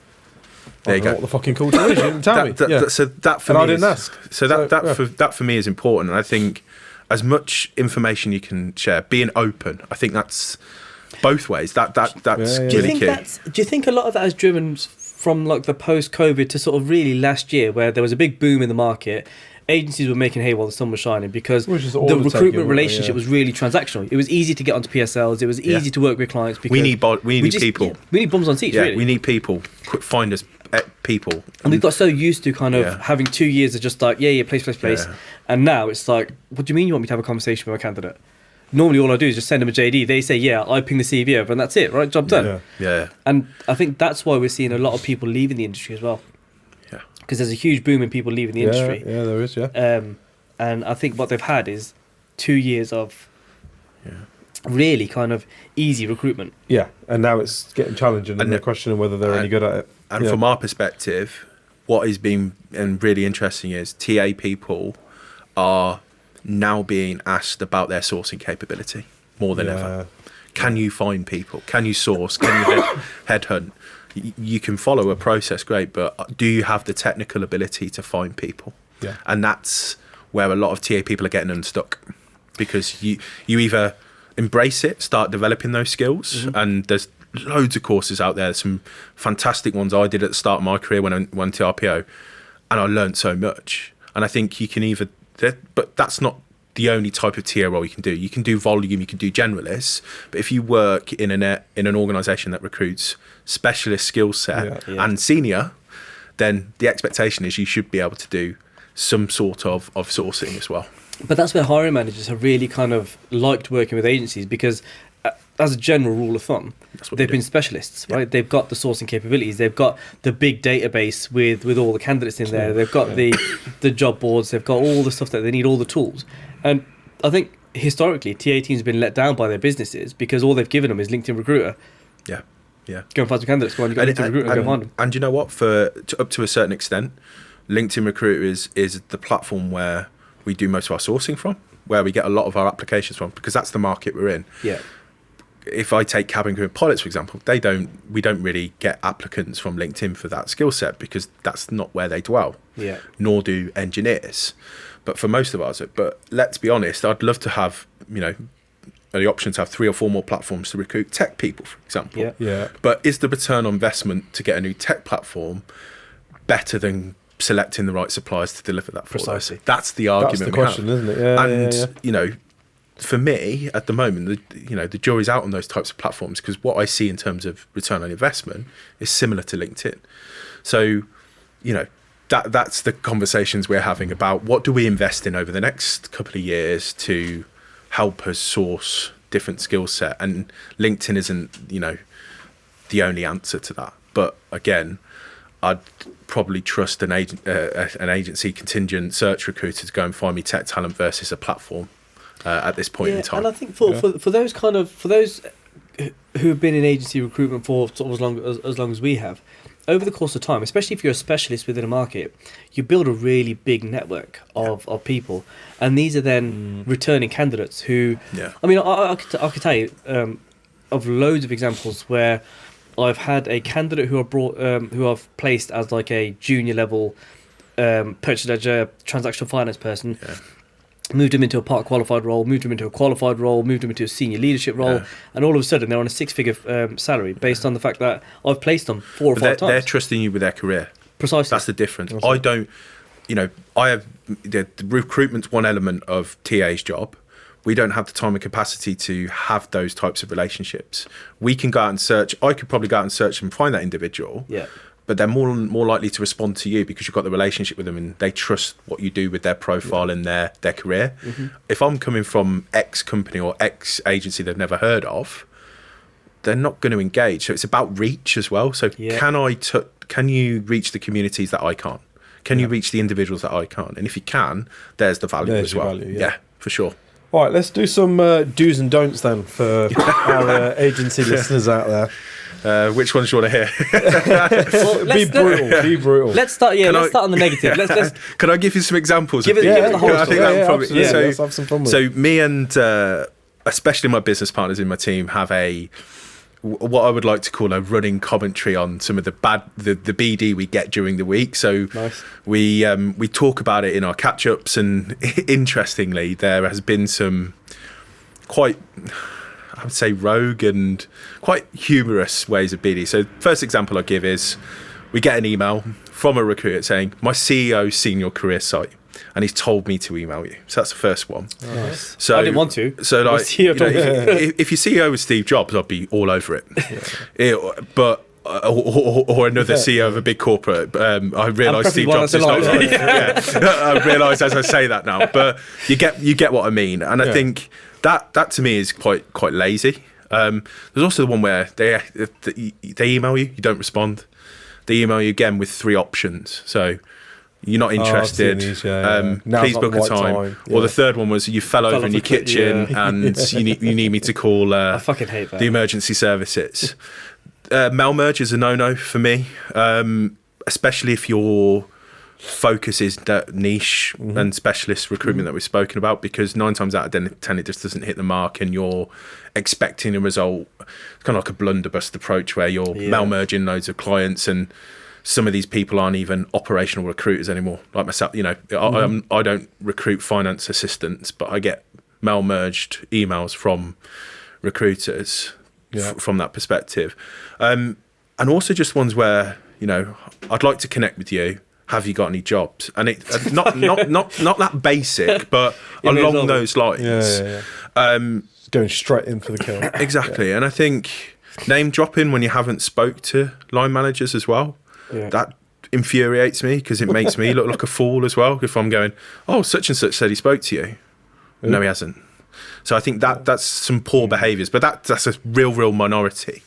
There you go. What the fucking culture is? You didn't tell me. So that for me, I didn't ask. So that for me is important. And I think as much information you can share, being open. I think that's both ways. That's really key. Do you think a lot of that is driven from like the post-COVID to sort of really last year, where there was a big boom in the market? Agencies were making hay while the sun was shining because the recruitment relationship was really transactional. It was easy to get onto PSLs. It was easy to work with clients. Because we need people. Yeah, we need bums on seats. Really. We need people. Find us people. And we've got so used to kind of having 2 years of just like place. Yeah. And now it's like, what do you mean you want me to have a conversation with a candidate? Normally all I do is just send them a JD. They say, I ping the CV over, and that's it, right? Job done. Yeah. And I think that's why we're seeing a lot of people leaving the industry as well. Yeah. Because there's a huge boom in people leaving the industry. Yeah, there is, And I think what they've had is 2 years of really kind of easy recruitment. Yeah, and now it's getting challenging, and they're questioning whether they're any good at it. And from our perspective, what has been and really interesting is TA people are now being asked about their sourcing capability more than ever. Can you find people? Can you source? Can you headhunt? You can follow a process, great, but do you have the technical ability to find people? Yeah. And that's where a lot of TA people are getting unstuck, because you either embrace it, start developing those skills, and there's loads of courses out there, some fantastic ones I did at the start of my career when I went to RPO, and I learned so much. And I think you can either, but that's not the only type of TA role you can do. You can do volume, you can do generalists, but if you work in an organisation that recruits specialist skill set and senior, then the expectation is you should be able to do some sort of sourcing as well. But that's where hiring managers have really kind of liked working with agencies, because as a general rule of thumb, they've been specialists, right? They've got the sourcing capabilities, they've got the big database with all the candidates in there, they've got the job boards, they've got all the stuff that they need, all the tools. And I think historically TA teams have been let down by their businesses because all they've given them is LinkedIn Recruiter. Go and find some candidates. Go on, you got LinkedIn Recruiter, go find them. And you know what? Up to a certain extent, LinkedIn Recruiter is the platform where we do most of our sourcing from, where we get a lot of our applications from, because that's the market we're in. Yeah. If I take cabin crew and pilots, for example, we don't really get applicants from LinkedIn for that skill set, because that's not where they dwell. Yeah. Nor do engineers. But for most of us, but let's be honest, I'd love to have, the option to have 3 or 4 more platforms to recruit tech people, for example. Yeah. But is the return on investment to get a new tech platform better than selecting the right suppliers to deliver that for us? Precisely. That's the argument. That's the question, isn't it? And for me at the moment, the jury's out on those types of platforms, because what I see in terms of return on investment is similar to LinkedIn. So, that's the conversations we're having about what do we invest in over the next couple of years to help us source different skill set. And LinkedIn isn't, the only answer to that. But again, I'd probably trust an agency contingent search recruiter to go and find me tech talent versus a platform at this point in time. And I think for those who have been in agency recruitment for sort of as long as we have, over the course of time, especially if you're a specialist within a market, you build a really big network of people, and these are then returning candidates who, I mean, I could tell you of loads of examples where I've had a candidate who I've placed as like a junior level purchase ledger transactional finance person. Moved him into a part qualified role, moved him into a qualified role, moved him into a senior leadership role, and all of a sudden they're on a 6-figure salary based on the fact that I've placed them 4 or 5 times. They're trusting you with their career. Precisely. That's the difference. I don't, I have, the recruitment's one element of TA's job. We don't have the time and capacity to have those types of relationships. We can go out and search. I could probably go out and search and find that individual. But they're more likely to respond to you because you've got the relationship with them and they trust what you do with their profile and their career. If I'm coming from X company or X agency they've never heard of, they're not going to engage. So it's about reach as well. So can you reach the communities that I can't? Can you reach the individuals that I can't? And if you can, there's the value as well. Yeah, for sure. All right, let's do some do's and don'ts then for our agency listeners out there. Which ones do you want to hear? Well, Be brutal. Let's start. Let's start on the negative. Let's Can I give you some examples? Give it the whole story. Let's have some fun with it. So me and especially my business partners in my team have what I would like to call a running commentary on some of the BD we get during the week. So we talk about it in our catch-ups, and interestingly, there has been some quite, I would say, rogue and quite humorous ways of BD. So first example I give is we get an email from a recruiter saying, my CEO's seen your career site and he's told me to email you. So that's the first one. Nice. So I didn't want to. So like, if your CEO was Steve Jobs, I'd be all over it. But or another CEO of a big corporate. I realise Steve Jobs is not right. I realise as I say that now. But you get what I mean. And I think that to me is quite lazy. There's also the one where they email you, you don't respond. They email you again with 3 options. So you're not interested. These, Now's Please not book the a right time. Yeah. Or the third one was you fell over off in the your cliff, kitchen and you need me to call I fucking hate that. the emergency services. Mail merge is a no-no for me, especially if your focus is that niche and specialist recruitment that we've spoken about, because 9 times out of 10 it just doesn't hit the mark and you're expecting a result. It's kind of like a blunderbuss approach where you're mail merging loads of clients, and some of these people aren't even operational recruiters anymore, like myself. You know, I don't recruit finance assistants, but I get mail merged emails from recruiters from that perspective, and also just ones where, you know, I'd like to connect with you. Have you got any jobs? And it not that basic, but along those lines. Going straight in for the kill. Exactly, and I think name dropping when you haven't spoke to line managers as well. That infuriates me because it makes me look like a fool as well. If I'm going, oh, such and such said he spoke to you. No, he hasn't. So I think that's some poor behaviours, but that's a real minority.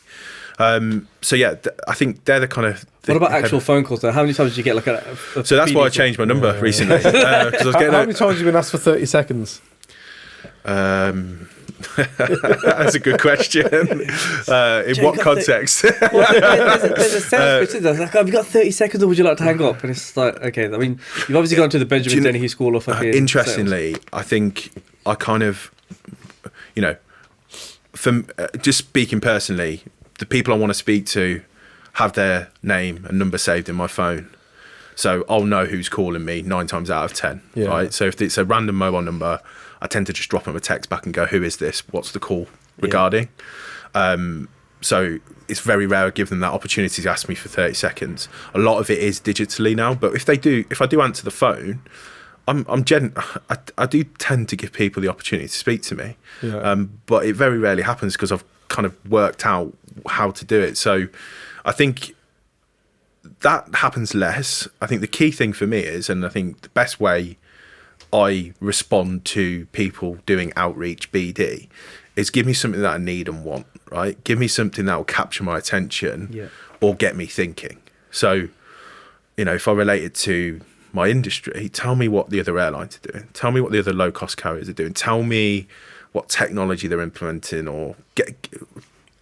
So yeah, I think they're the kind of. What about actual phone calls though? How many times did you get like a So that's why I changed my number recently. 'Cause I was getting How many times have you been asked for 30 seconds? That's a good question. In what context? There's a sales pitch. Like, have you got 30 seconds, or would you like to hang up? And it's like, okay. I mean, you've obviously gone to the Benjamin Dennehy School of fucking. Interestingly, sales. I think I kind of, you know, from just speaking personally, the people I want to speak to have their name and number saved in my phone. So I'll know who's calling me 9 times out of 10, right? So if it's a random mobile number, I tend to just drop them a text back and go, who is this? What's the call regarding? So it's very rare I give them that opportunity to ask me for 30 seconds. A lot of it is digitally now, but if I do answer the phone, I do tend to give people the opportunity to speak to me. But it very rarely happens because I've kind of worked out how to do it. So I think that happens less. I think the key thing for me is, and I think the best way I respond to people doing outreach BD is give me something that I need and want, right? Give me something that will capture my attention or get me thinking. So, you know, if I relate it to my industry, tell me what the other airlines are doing. Tell me what the other low-cost carriers are doing. Tell me what technology they're implementing, or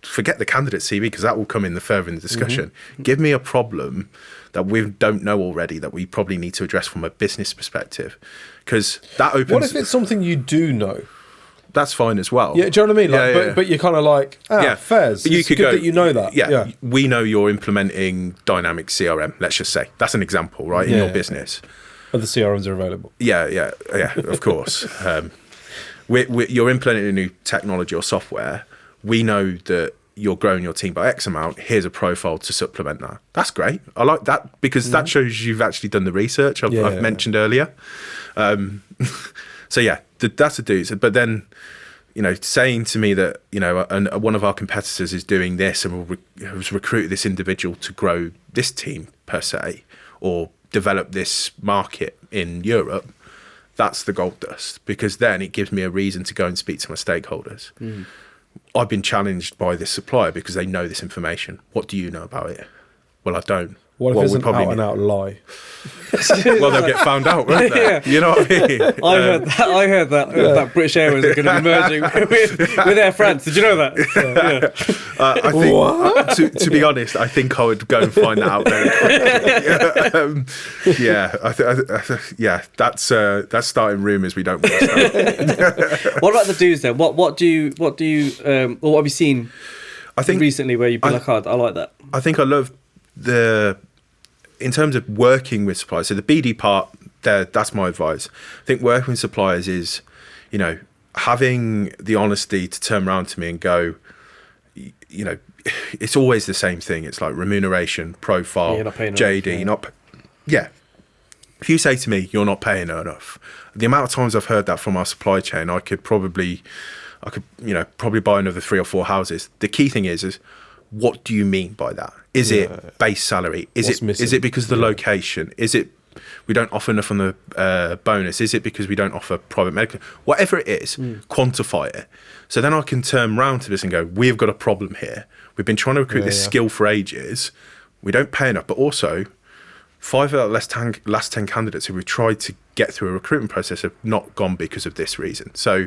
forget the candidate CV, because that will come in the further in the discussion. Give me a problem that we don't know already that we probably need to address from a business perspective, because that opens. What if it's something you do know? That's fine as well. Yeah, do you know what I mean? Like, but you're kind of like, fairs. But you it's could good go, that you know that. Yeah, we know you're implementing dynamic CRM. Let's just say that's an example, right, in your business. Other CRMs are available. Yeah, of course. You're implementing a new technology or software. We know that you're growing your team by X amount. Here's a profile to supplement that. That's great. I like that, because that shows you've actually done the research I've mentioned earlier. So yeah, that's a do. But then, you know, saying to me that, you know, one of our competitors is doing this and has recruited this individual to grow this team per se, or develop this market in Europe, that's the gold dust, because then it gives me a reason to go and speak to my stakeholders. I've been challenged by this supplier because they know this information. What do you know about it? Well, I don't. What if it's an out-and-out lie? Well, they'll get found out, won't they? You know what I mean? I heard that British Airways are going to be merging with Air France. Did you know that? I think, to be honest, I think I would go and find that out very quickly. That's starting rumours we don't want to start. What about the do's then? What do you or what have you seen? I think recently where you've been like, oh, I like that. I think I love in terms of working with suppliers, so the BD part, that's my advice. I think working with suppliers is, you know, having the honesty to turn around to me and go, you know, it's always the same thing. It's like remuneration, profile, JD. If you say to me, you're not paying her enough, the amount of times I've heard that from our supply chain, I could probably buy another 3 or 4 houses. The key thing is what do you mean by that? Is it base salary? Is it because of the location? Is it we don't offer enough on the bonus? Is it because we don't offer private medical? Whatever it is, quantify it. So then I can turn around to this and go, we've got a problem here. We've been trying to recruit this skill for ages. We don't pay enough, but also 5 out of the last 10 candidates who we've tried to get through a recruitment process have not gone because of this reason. So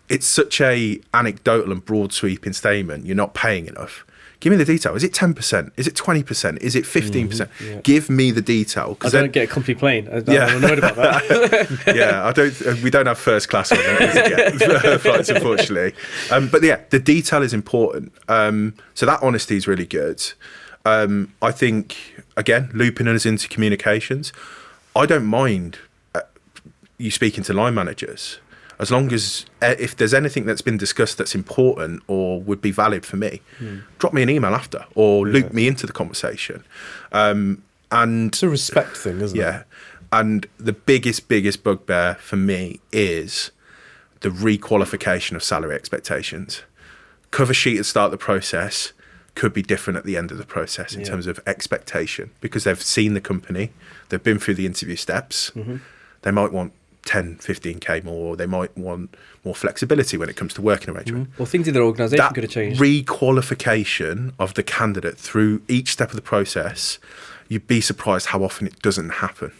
it's such a anecdotal and broad sweeping statement. You're not paying enough. Give me the detail. Is it 10%? Is it 20%? Is it 15%? Yeah. Give me the detail. I don't get a company plane. I'm annoyed about that. Yeah, I don't. We don't have first class on flights, unfortunately. But yeah, the detail is important. So that honesty is really good. I think, again, looping us into communications. I don't mind you speaking to line managers, as long as if there's anything that's been discussed that's important or would be valid for me, drop me an email after or loop me into the conversation. And it's a respect thing, isn't it? Yeah. And the biggest bugbear for me is the requalification of salary expectations. Cover sheet at the start of the process could be different at the end of the process in terms of expectation, because they've seen the company, they've been through the interview steps. They might want 10, 15k more, or they might want more flexibility when it comes to working arrangement. Well, things in their organisation could have changed. Requalification of the candidate through each step of the process, you'd be surprised how often it doesn't happen.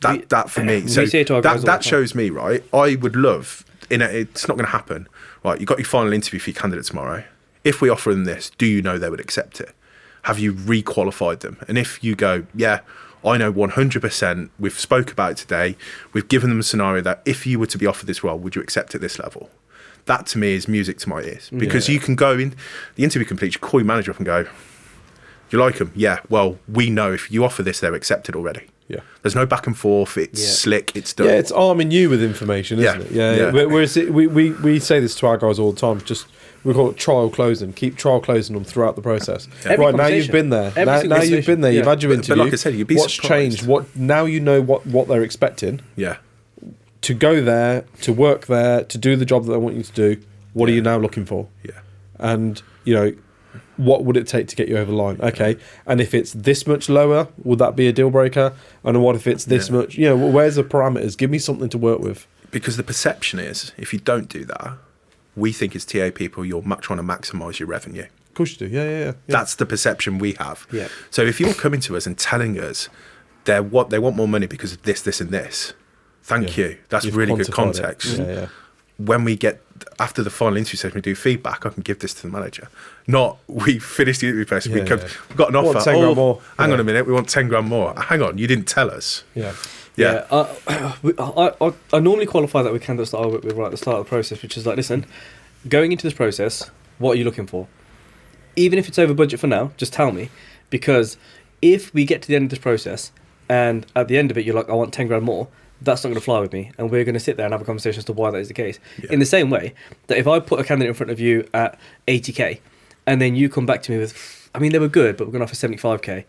That for me, so that shows me, right? I would love, it's not going to happen. Right, you got your final interview for your candidate tomorrow. If we offer them this, do you know they would accept it? Have you requalified them? And if you go, yeah, I know 100%, we've spoke about it today, we've given them a scenario that if you were to be offered this role, would you accept at this level? That to me is music to my ears, because you can go in, the interview complete, you call your manager up and go, you like them? Yeah, well, we know if you offer this, they're accepted already. Yeah. There's no back and forth, it's slick, it's done. Yeah, it's arming you with information, isn't it? Yeah. Whereas we say this to our guys all the time, just we call it trial closing. Keep trial closing them throughout the process. Right, now you've been there. Now you've been there. You've had your interview. But like I said, you'd be what's surprised. changed? Now you know what they're expecting. Yeah. To go there, to work there, to do the job that they want you to do. What are you now looking for? Yeah. And what would it take to get you over the line? Okay, and if it's this much lower, would that be a deal breaker? And what if it's this much? Where's the parameters? Give me something to work with. Because the perception is, if you don't do that, we think as TA people, you're trying to maximise your revenue. Of course you do. Yeah. That's the perception we have. Yeah. So if you're coming to us and telling us they want more money because of this, this, and this, thank you. That's You've really good context. Yeah. When we get after the final interview session, we do feedback. I can give this to the manager. Not we finished the interview process. We've got an offer. 10 grand more. Hang on a minute. We want 10 grand more. Hang on. You didn't tell us. Yeah. I normally qualify that with candidates that I work with right at the start of the process, which is like, listen, going into this process, what are you looking for? Even if it's over budget for now, just tell me, because if we get to the end of this process and at the end of it you're like, I want 10 grand more, that's not going to fly with me, and we're going to sit there and have a conversation as to why that is the case. In the same way that if I put a candidate in front of you at 80k and then you come back to me with, I mean, they were good, but we're going to offer 75k,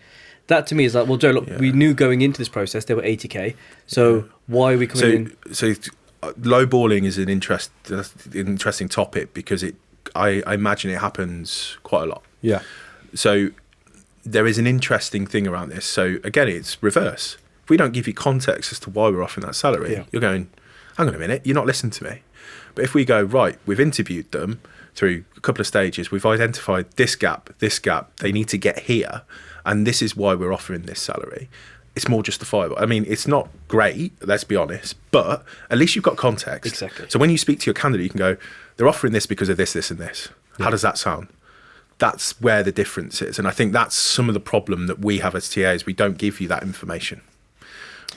that to me is like, well, Joe, look, we knew going into this process they were 80k, so why are we coming in? So lowballing is an interesting topic, because I imagine it happens quite a lot. Yeah. So there is an interesting thing around this. So again, it's reverse. If we don't give you context as to why we're offering that salary, you're going, hang on a minute, you're not listening to me. But if we go, right, we've interviewed them through a couple of stages, we've identified this gap, they need to get here, and this is why we're offering this salary, it's more justifiable. I mean, it's not great, let's be honest, but at least you've got context. Exactly. So when you speak to your candidate, you can go, they're offering this because of this, this, and this. How does that sound? That's where the difference is. And I think that's some of the problem that we have as TAs. We don't give you that information.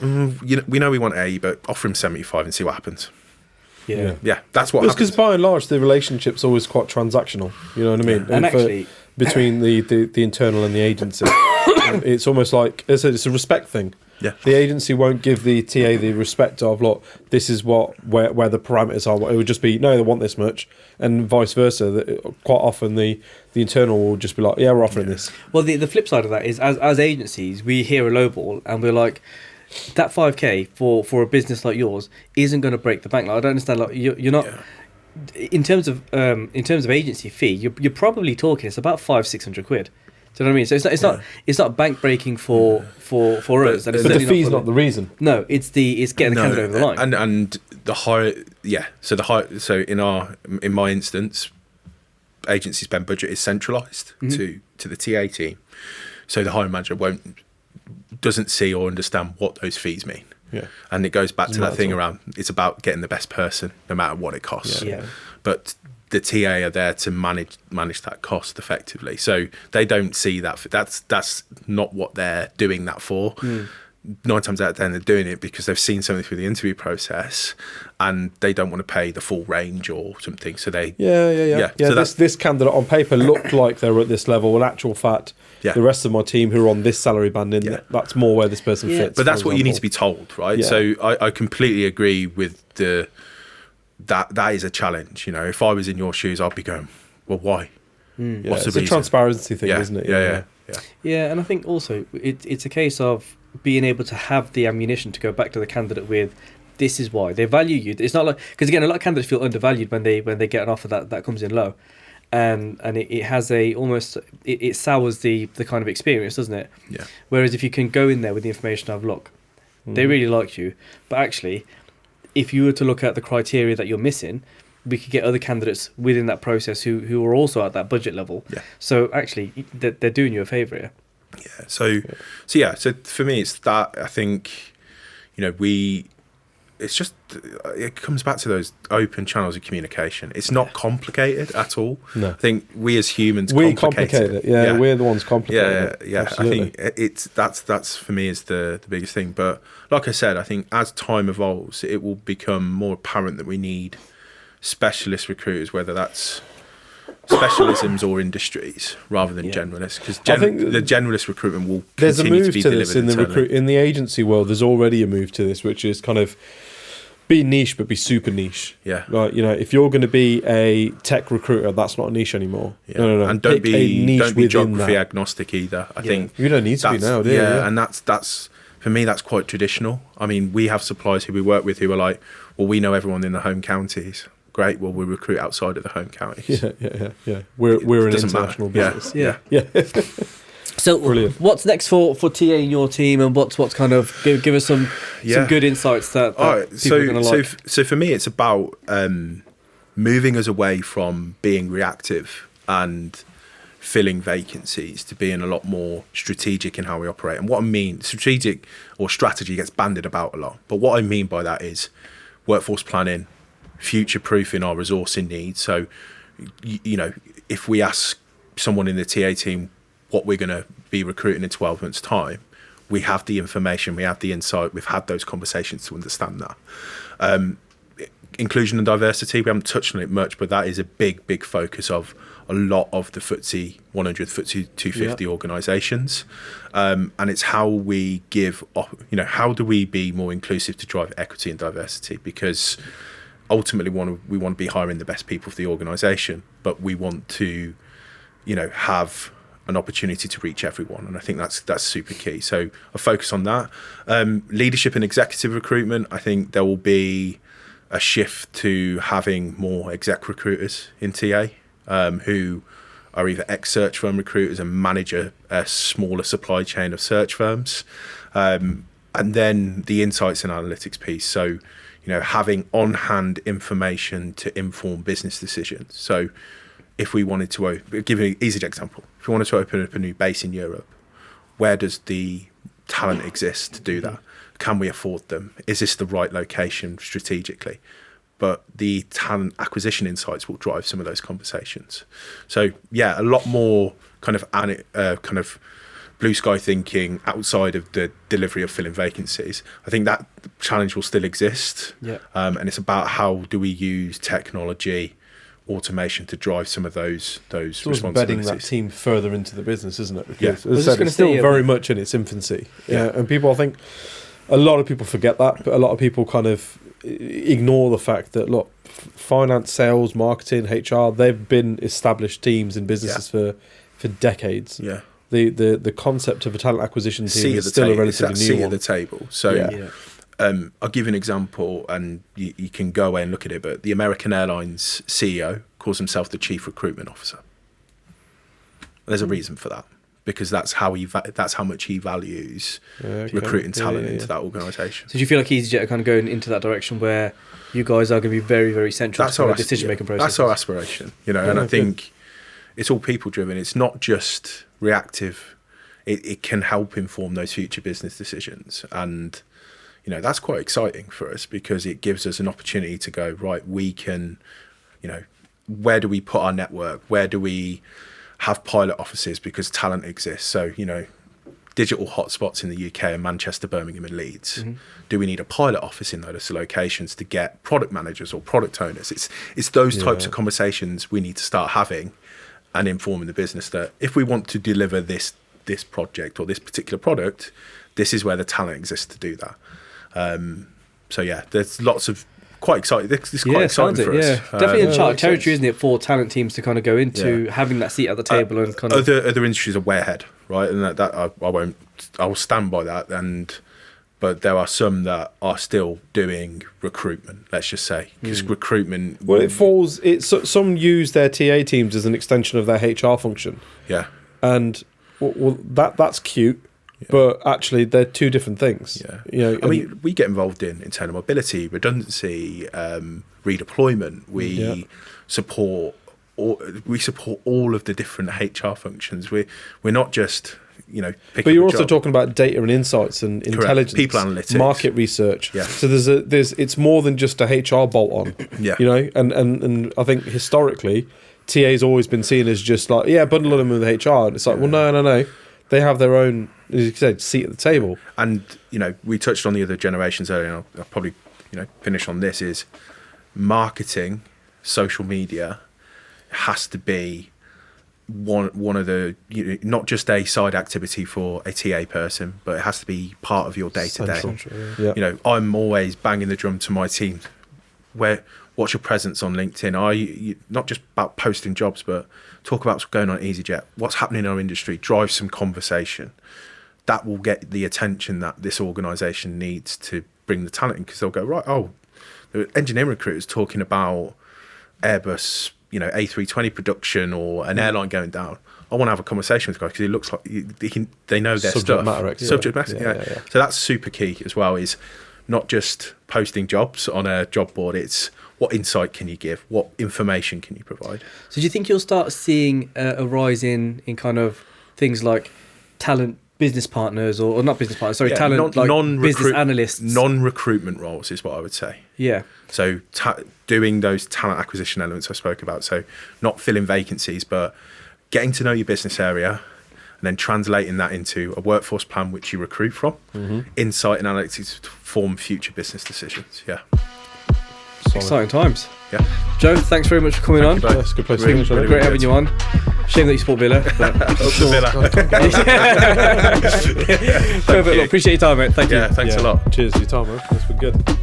We know we want A, but offer him 75 and see what happens. Yeah, that's what happens. Because by and large, the relationship's always quite transactional. You know what I mean? And actually, between the internal and the agency, it's almost like it's a respect thing. Yeah. The agency won't give the TA the respect of, look, this is where the parameters are. It would just be, no, they want this much, and vice versa. Quite often the internal will just be like, yeah, we're offering this. Well, the flip side of that is, as agencies, we hear a lowball and we're like, that 5k for a business like yours isn't going to break the bank. Like, I don't understand. Like, you're not in terms of agency fee. You're probably talking it's about 500-600 quid. Do you know what I mean? So it's not bank breaking for us. But the fee's not the reason. No, it's getting the candidate over the line. And the higher, So in my instance, agency spend budget is centralised to the TA team. So the hiring manager won't doesn't see or understand what those fees mean. Yeah. And it goes back to that thing all. around, it's about getting the best person, no matter what it costs. Yeah. But the TA are there to manage that cost effectively. So they don't see that. That's not what they're doing that for. 9 times out of 10, they're doing it because they've seen something through the interview process and they don't want to pay the full range or something. So they... Yeah. So this candidate on paper looked like they were at this level. In actual fact, the rest of my team who are on this salary banding, that's more where this person fits. But that's what you need to be told, right? Yeah. So I completely agree with that is a challenge. You know, if I was in your shoes, I'd be going, well, why? What's the it's a reason? transparency thing, isn't it? Yeah, and I think also it's a case of being able to have the ammunition to go back to the candidate with, this is why they value you. It's not like, because again, a lot of candidates feel undervalued when they get an offer that comes in low, and it has a almost it sours the kind of experience, doesn't it? Yeah. Whereas if you can go in there with the information of, look, they really like you, but actually, if you were to look at the criteria that you're missing, we could get other candidates within that process who are also at that budget level. Yeah. So actually, they're doing you a favour here. Yeah. So for me, it's that. I think, you know, it's just, it comes back to those open channels of communication. It's not complicated at all. No. I think we as humans we complicate it. Yeah, we're the ones complicated it. Yeah. Absolutely. I think that's for me is the biggest thing. But like I said, I think as time evolves, it will become more apparent that we need specialist recruiters, whether that's specialisms or industries rather than generalists, because the generalist recruitment will there's a continue move to be to this in delivered the agency world. There's already a move to this, which is kind of be niche but be super niche. Yeah. Like, you know, if you're going to be a tech recruiter, that's not a niche anymore. Yeah. No. And don't be geography that. agnostic either. I think you don't need to be now, do you? Yeah, and that's for me, that's quite traditional. I mean, we have suppliers who we work with who are like, well, we know everyone in the home counties. Great. Well, we recruit outside of the home counties. Yeah. We're an international business. Yeah. So, Brilliant. What's next for TA in your team, and what's kind of give us some good insights that people are going to like? So for me, it's about moving us away from being reactive and filling vacancies to being a lot more strategic in how we operate. And what I mean, strategic or strategy gets bandied about a lot, but what I mean by that is workforce planning, future-proofing our resourcing needs. So, you know, if we ask someone in the TA team what we're going to be recruiting in 12 months' time, we have the information, we have the insight, we've had those conversations to understand that. Inclusion and diversity, we haven't touched on it much, but that is a big focus of a lot of the FTSE 100, FTSE 250 organisations. And it's how we give, you know, how do we be more inclusive to drive equity and diversity? Because ultimately we want to be hiring the best people for the organisation, but we want to, you know, have an opportunity to reach everyone, and I think that's super key. So I focus on that. Leadership and executive recruitment, I think there will be a shift to having more exec recruiters in TA who are either ex-search firm recruiters and manage a smaller supply chain of search firms. And then the insights and analytics piece. So, you know, having on-hand information to inform business decisions. So if we wanted to give an easy example, if we wanted to open up a new base in Europe, where does the talent exist to do that? Can we afford them? Is this the right location strategically? But the talent acquisition insights will drive some of those conversations. So yeah, a lot more kind of blue sky thinking outside of the delivery of filling vacancies. I think that challenge will still exist. Yeah. And it's about how do we use technology, automation to drive some of those responsibilities. Bedding that team further into the business, isn't it? Because I was as just I said, gonna it's still say, very much in its infancy. And people, I think, a lot of people forget that, but a lot of people kind of ignore the fact that, look, finance, sales, marketing, HR, they've been established teams in businesses for decades. Yeah. The concept of a talent acquisition team is still a relatively new one. At the table. So I'll give you an example, and you can go away and look at it, but the American Airlines CEO calls himself the Chief Recruitment Officer. There's a reason for that, because that's how much he values recruiting talent into that organisation. So do you feel like EasyJet are kind of going into that direction where you guys are going to be very, very central to the decision-making process? That's our aspiration, you know, and I think it's all people-driven. It's not just reactive. it can help inform those future business decisions. And that's quite exciting for us, because it gives us an opportunity to go, right, we can, where do we put our network? Where do we have pilot offices, because talent exists? So, digital hotspots in the UK and Manchester, Birmingham and Leeds. Mm-hmm. Do we need a pilot office in those locations to get product managers or product owners? It's those types of conversations we need to start having and informing the business that if we want to deliver this project or this particular product, this is where the talent exists to do that. So yeah, there's lots of quite exciting. This is quite exciting for us. Yeah, definitely uncharted territory, isn't it, for talent teams to kind of go into having that seat at the table and kind of other industries are way ahead, right? And that I will stand by that. But there are some that are still doing recruitment. Let's just say, because recruitment. Well, some use their TA teams as an extension of their HR function. Yeah, and that's cute. Yeah. But actually, they're two different things. Yeah, I mean, we get involved in internal mobility, redundancy, redeployment. We support all of the different HR functions. We're not just but you're also talking about data and insights and intelligence, people analytics, market research. Yeah. So it's more than just a HR bolt on. Yeah. And I think historically, TA's always been seen as just like bundle them with HR. And it's like, well, no. They have their own, as you said, seat at the table. And, we touched on the other generations earlier, and I'll probably, finish on this, is marketing, social media has to be one of the, not just a side activity for a TA person, but it has to be part of your day-to-day. Yeah. I'm always banging the drum to my team. What's your presence on LinkedIn? Are you not just about posting jobs, but talk about what's going on at EasyJet, what's happening in our industry, drive some conversation. That will get the attention that this organisation needs to bring the talent in, because they'll go, right, the engineering recruiters talking about Airbus, A320 production or an airline going down. I want to have a conversation with the guy, because it looks like they know their subject stuff. Matter Subject matter, yeah. So that's super key as well, is not just posting jobs on a job board, it's what insight can you give, what information can you provide. So do you think you'll start seeing a rise in kind of things like talent business partners or not business partners, talent business analysts? Non-recruitment roles is what I would say. Yeah. So doing those talent acquisition elements I spoke about, so not filling vacancies, but getting to know your business area and then translating that into a workforce plan which you recruit from, insight and analytics to form future business decisions. Yeah. Exciting times. Yeah. Joe, thanks very much for coming on. That's a good place to finish. finish. Great having you on. Shame that you support Villa. But Perfect. Look, appreciate your time, mate. Thank you. Yeah, thanks a lot. Cheers for your time, man. That's been good.